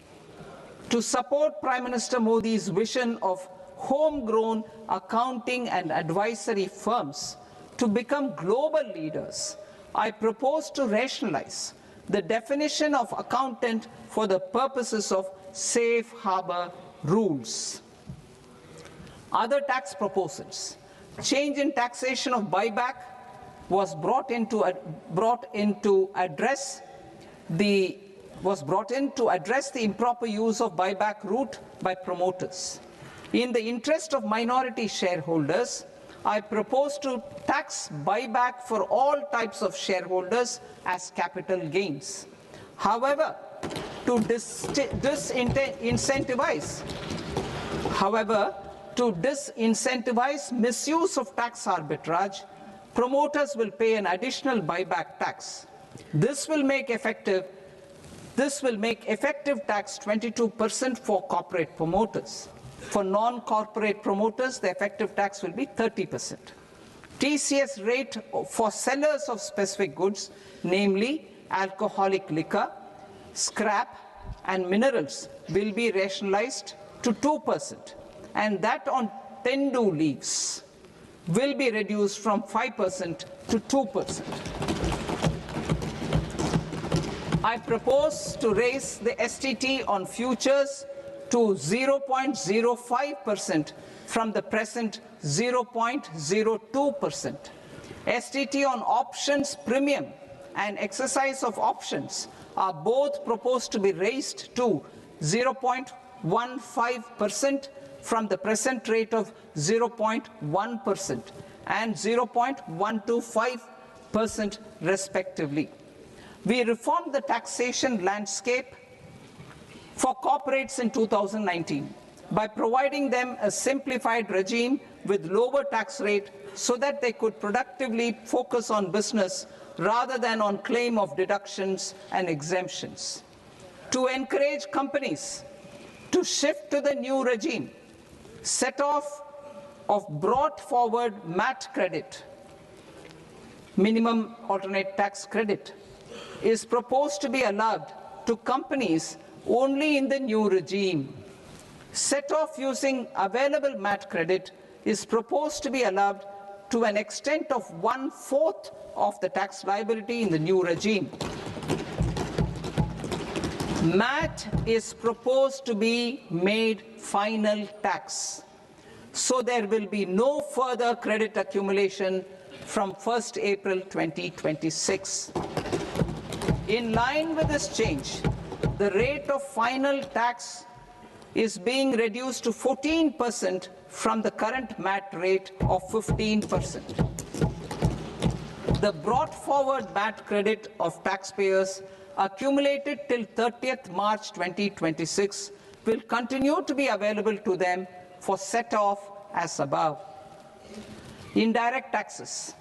To support Prime Minister Modi's vision of homegrown accounting and advisory firms to become global leaders, I propose to rationalize the definition of accountant for the purposes of safe harbor rules. Other tax proposals. Change in taxation of buyback was brought in to address the improper use of buyback route by promoters. In the interest of minority shareholders, I propose to tax buyback for all types of shareholders as capital gains. However, to disincentivize misuse of tax arbitrage, promoters will pay an additional buyback tax. This will make effective tax 22% for corporate promoters. For non-corporate promoters, the effective tax will be 30%. TCS rate for sellers of specific goods, namely alcoholic liquor, scrap, and minerals, will be rationalized to 2%, and that on tendu leaves will be reduced from 5% to 2%. I propose to raise the STT on futures to 0.05% from the present 0.02%. STT on options premium and exercise of options are both proposed to be raised to 0.15% from the present rate of 0.1% and 0.125% respectively. We reformed the taxation landscape for corporates in 2019 by providing them a simplified regime with lower tax rate so that they could productively focus on business rather than on claim of deductions and exemptions. To encourage companies to shift to the new regime, set off of brought forward MAT credit, minimum alternate tax credit, is proposed to be allowed to companies only in the new regime. Set off using available MAT credit is proposed to be allowed to an extent of 1/4 of the tax liability in the new regime. MAT is proposed to be made final tax, so there will be no further credit accumulation from 1st April 2026. In line with this change, the rate of final tax is being reduced to 14% from the current MAT rate of 15%. The brought forward MAT credit of taxpayers accumulated till 30th March 2026 will continue to be available to them for set-off as above. Indirect taxes.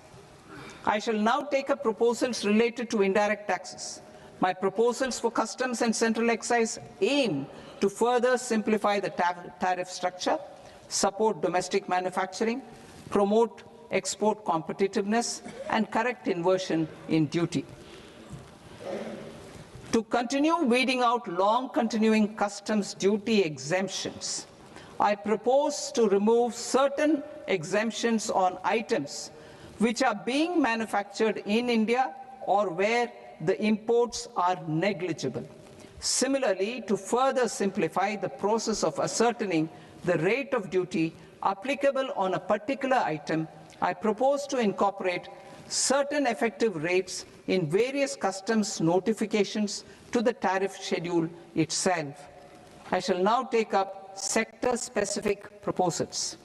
I shall now take up proposals related to indirect taxes. My proposals for customs and central excise aim to further simplify the tariff structure, support domestic manufacturing, promote export competitiveness, and correct inversion in duty. To continue weeding out long-continuing customs duty exemptions, I propose to remove certain exemptions on items which are being manufactured in India or where the imports are negligible. Similarly, to further simplify the process of ascertaining the rate of duty applicable on a particular item, I propose to incorporate certain effective rates in various customs notifications to the tariff schedule itself. I shall now take up sector-specific proposals.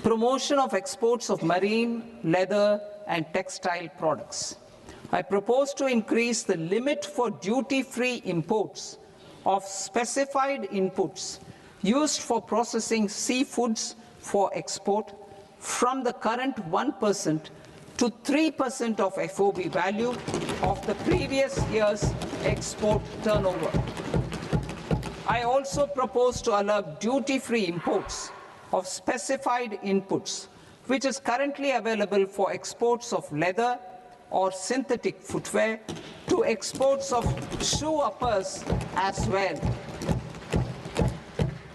Promotion of exports of marine, leather, and textile products. I propose to increase the limit for duty-free imports of specified inputs used for processing seafoods for export from the current 1% to 3% of FOB value of the previous year's export turnover. I also propose to allow duty-free imports of specified inputs, which is currently available for exports of leather or synthetic footwear, to exports of shoe uppers as well.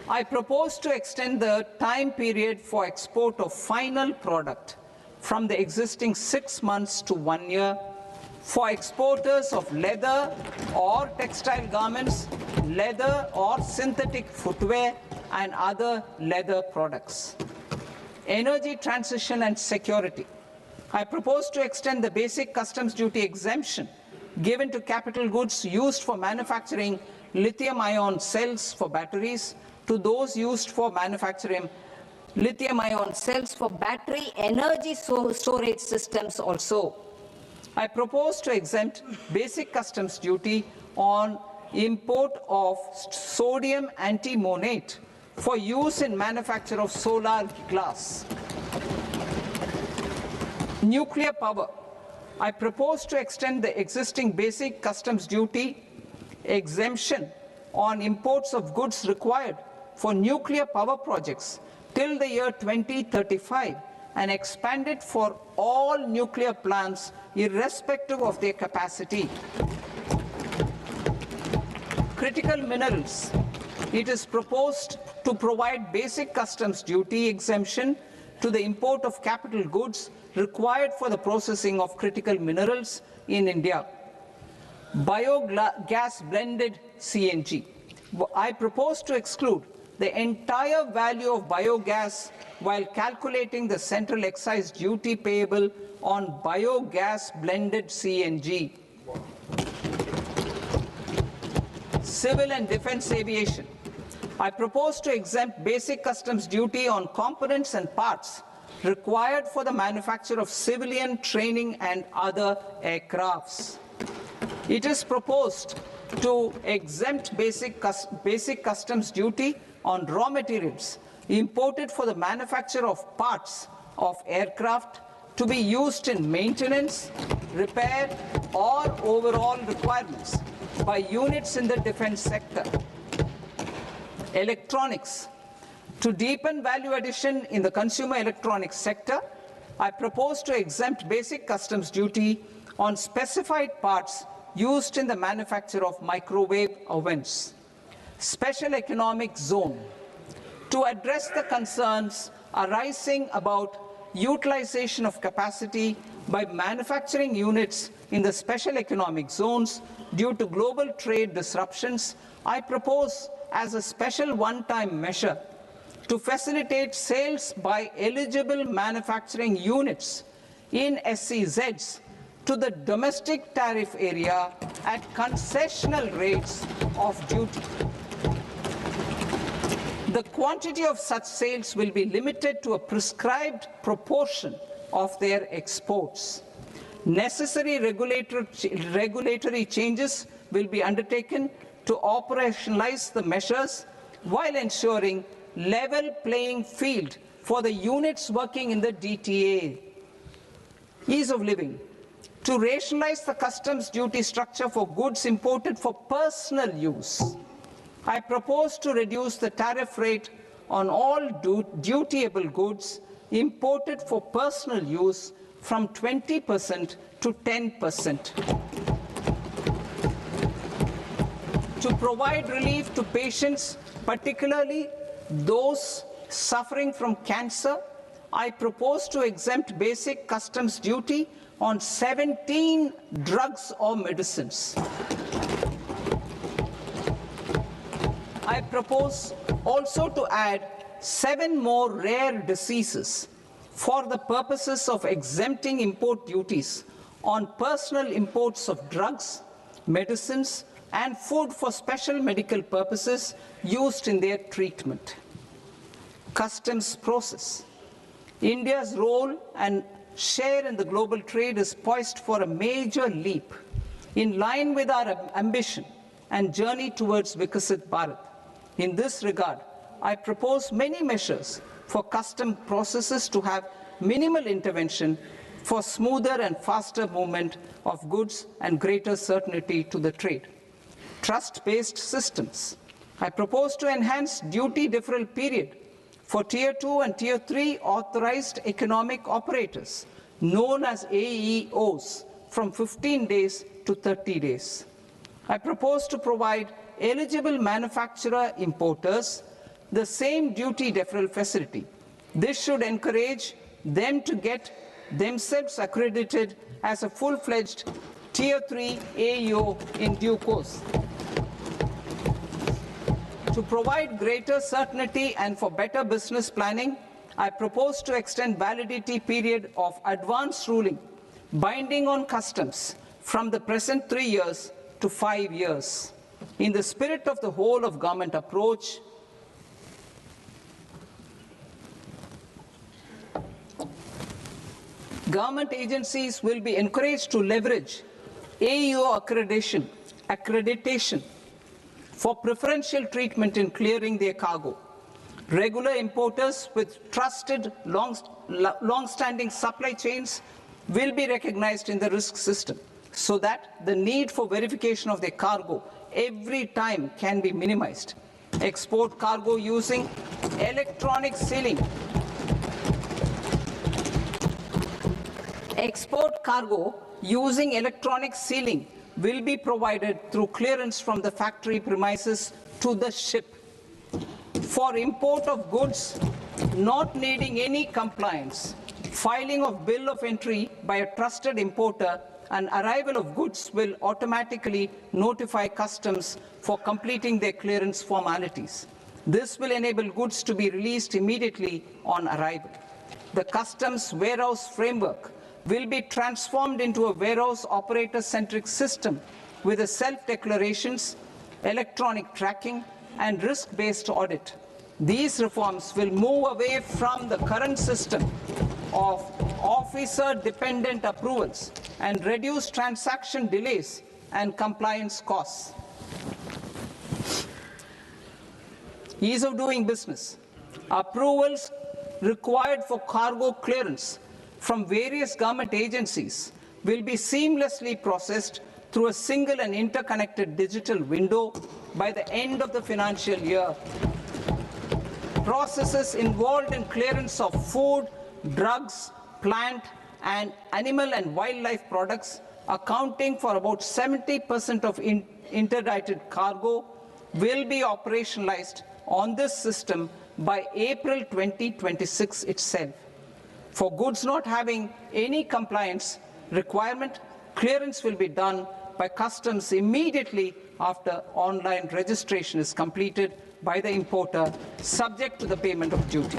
I propose to extend the time period for export of final product from the existing 6 months to 1 year for exporters of leather or textile garments, leather or synthetic footwear, and other leather products. Energy transition and security. I propose to extend the basic customs duty exemption given to capital goods used for manufacturing lithium-ion cells for batteries to those used for manufacturing lithium-ion cells for battery energy storage systems also. I propose to exempt basic customs duty on import of sodium antimonate for use in manufacture of solar glass. Nuclear power. I propose to extend the existing basic customs duty exemption on imports of goods required for nuclear power projects till the year 2035 and expand it for all nuclear plants irrespective of their capacity. Critical minerals. It is proposed to provide basic customs duty exemption to the import of capital goods required for the processing of critical minerals in India. Biogas blended CNG. I propose to exclude the entire value of biogas while calculating the central excise duty payable on biogas blended CNG. Civil and defense aviation. I propose to exempt basic customs duty on components and parts required for the manufacture of civilian training and other aircrafts. It is proposed to exempt basic customs duty on raw materials imported for the manufacture of parts of aircraft to be used in maintenance, repair, or overall requirements by units in the defense sector. Electronics. To deepen value addition in the consumer electronics sector, I propose to exempt basic customs duty on specified parts used in the manufacture of microwave ovens. Special economic zone. To address the concerns arising about utilization of capacity by manufacturing units in the special economic zones due to global trade disruptions, I propose as a special one-time measure to facilitate sales by eligible manufacturing units in SEZs to the domestic tariff area at concessional rates of duty. The quantity of such sales will be limited to a prescribed proportion of their exports. Necessary regulatory changes will be undertaken to operationalize the measures while ensuring level playing field for the units working in the DTA. Ease of living. To rationalize the customs duty structure for goods imported for personal use, I propose to reduce the tariff rate on all dutiable goods imported for personal use from 20% to 10%. To provide relief to patients, particularly those suffering from cancer, I propose to exempt basic customs duty on 17 drugs or medicines. I propose also to add 7 more rare diseases for the purposes of exempting import duties on personal imports of drugs, medicines, and food for special medical purposes used in their treatment. Customs process. India's role and share in the global trade is poised for a major leap in line with our ambition and journey towards Vikasit Bharat. In this regard, I propose many measures for custom processes to have minimal intervention for smoother and faster movement of goods and greater certainty to the trade. Trust-based systems. I propose to enhance duty deferral period for Tier 2 and Tier 3 authorized economic operators, known as AEOs, from 15 days to 30 days. I propose to provide eligible manufacturer importers the same duty deferral facility. This should encourage them to get themselves accredited as a full-fledged Tier 3 AEO in due course. To provide greater certainty and for better business planning, I propose to extend validity period of advance ruling binding on customs from the present 3 years to 5 years. In the spirit of the whole of government approach, government agencies will be encouraged to leverage AEO accreditation for preferential treatment in clearing their cargo. Regular importers with trusted, long-standing supply chains will be recognized in the risk system so that the need for verification of their cargo every time can be minimized. Export cargo using electronic sealing. Export cargo using electronic sealing will be provided through clearance from the factory premises to the ship. For import of goods not needing any compliance, filing of bill of entry by a trusted importer and arrival of goods will automatically notify customs for completing their clearance formalities. This will enable goods to be released immediately on arrival. The customs warehouse framework will be transformed into a warehouse operator-centric system with a self-declarations, electronic tracking, and risk-based audit. These reforms will move away from the current system of officer-dependent approvals and reduce transaction delays and compliance costs. Ease of doing business. Approvals required for cargo clearance from various government agencies will be seamlessly processed through a single and interconnected digital window by the end of the financial year. Processes involved in clearance of food, drugs, plant, and animal and wildlife products, accounting for about 70% of interdicted cargo, will be operationalized on this system by April 2026 itself. For goods not having any compliance requirement, clearance will be done by customs immediately after online registration is completed by the importer, subject to the payment of duty.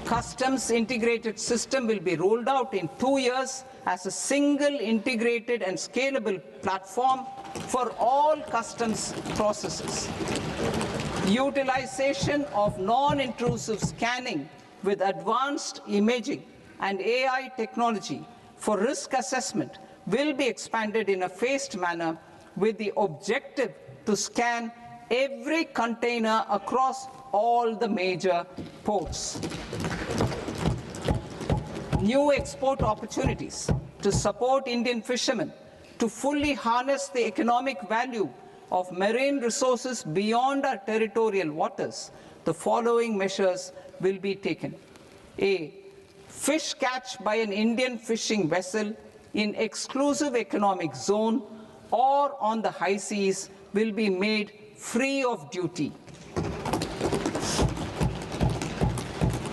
Customs integrated system will be rolled out in 2 years as a single integrated and scalable platform for all customs processes. Utilization of non-intrusive scanning with advanced imaging and AI technology for risk assessment will be expanded in a phased manner with the objective to scan every container across all the major ports. New export opportunities to support Indian fishermen to fully harness the economic value of marine resources beyond our territorial waters. The following measures will be taken. A. Fish catch by an Indian fishing vessel in exclusive economic zone or on the high seas will be made free of duty.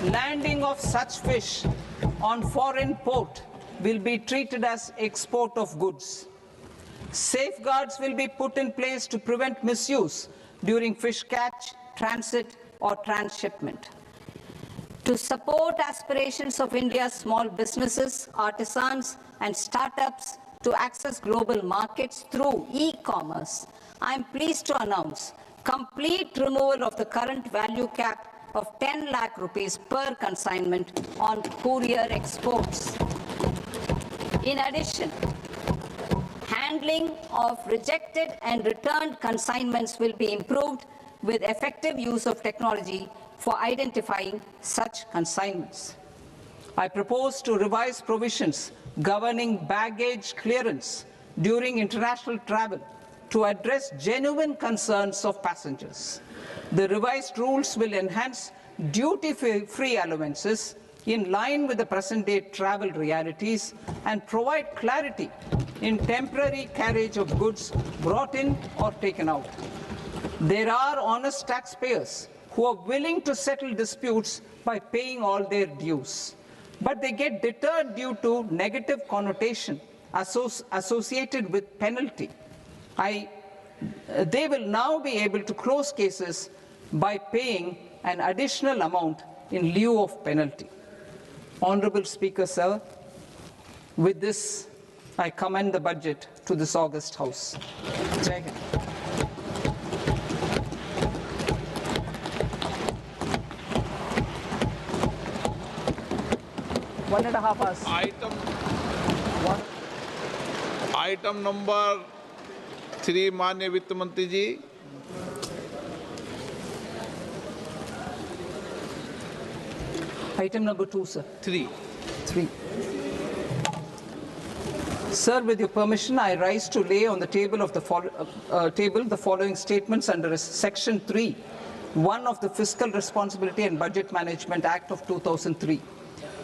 Landing of such fish on foreign port will be treated as export of goods. Safeguards will be put in place to prevent misuse during fish catch, transit, or transshipment. To support aspirations of India's small businesses, artisans, and startups to access global markets through e-commerce, I am pleased to announce complete removal of the current value cap of 10 lakh rupees per consignment on courier exports. In addition, handling of rejected and returned consignments will be improved with effective use of technology for identifying such consignments. I propose to revise provisions governing baggage clearance during international travel to address genuine concerns of passengers. The revised rules will enhance duty-free allowances in line with the present-day travel realities and provide clarity in temporary carriage of goods brought in or taken out. There are honest taxpayers who are willing to settle disputes by paying all their dues, but they get deterred due to negative connotation associated with penalty. They will now be able to close cases by paying an additional amount in lieu of penalty. Honorable Speaker, sir, with this, I commend the budget to this august House. Jai Hind. One and a half hours. Item number 3 माननीय वित्त मंत्री जी। Item number 2, sir. 3. Sir, with your permission, I rise to lay on the table of the following statements under Section 3, 1 of the Fiscal Responsibility and Budget Management Act of 2003.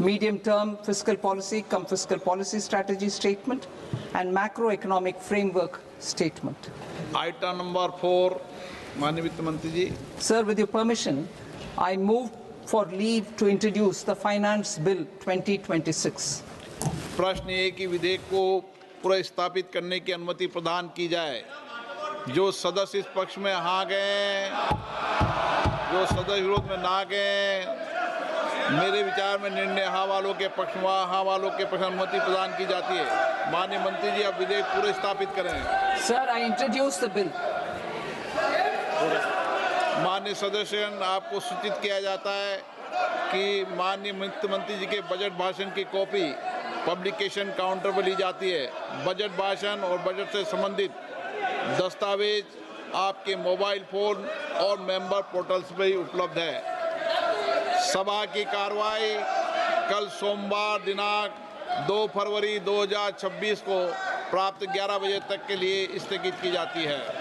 Medium-term fiscal policy cum fiscal policy strategy statement and macroeconomic framework statement. Item number 4 माननीय वित्त मंत्री जी। Sir, with your permission, I move for leave to introduce the Finance Bill 2026. प्रश्न ये कि विधेयक को पुनर्स्थापित करने की अनुमति प्रदान की जाए। जो सदस्य इस पक्ष में हाँ गए, जो सदस्य विरोध में ना गए, मेरे विचार में निर्णय हाँ वालों के पक्ष में हाँ वालों के पक्ष में अनुमति प्रदान की जाती है। माननीय मंत्री जी, अब विधेयक पूरे स्थापित करें। Sir, I introduce the bill. माननीय सदस्यगण, आपको सूचित किया जाता है कि माननीय वित्त मंत्री जी के बजट भाषण की कॉपी पब्लिकेशन काउंटर पर ली जाती है। बजट भाषण और बजट से संबंधित दस्तावेज आपके मोबाइल फोन और मेंबर पोर्टल्स पर ही उपलब्ध है। सभा की कार्रवाई कल सोमवार दिनांक 2 फरवरी 2026 को प्राप्त 11 बजे तक के लिए स्थगित की जाती है।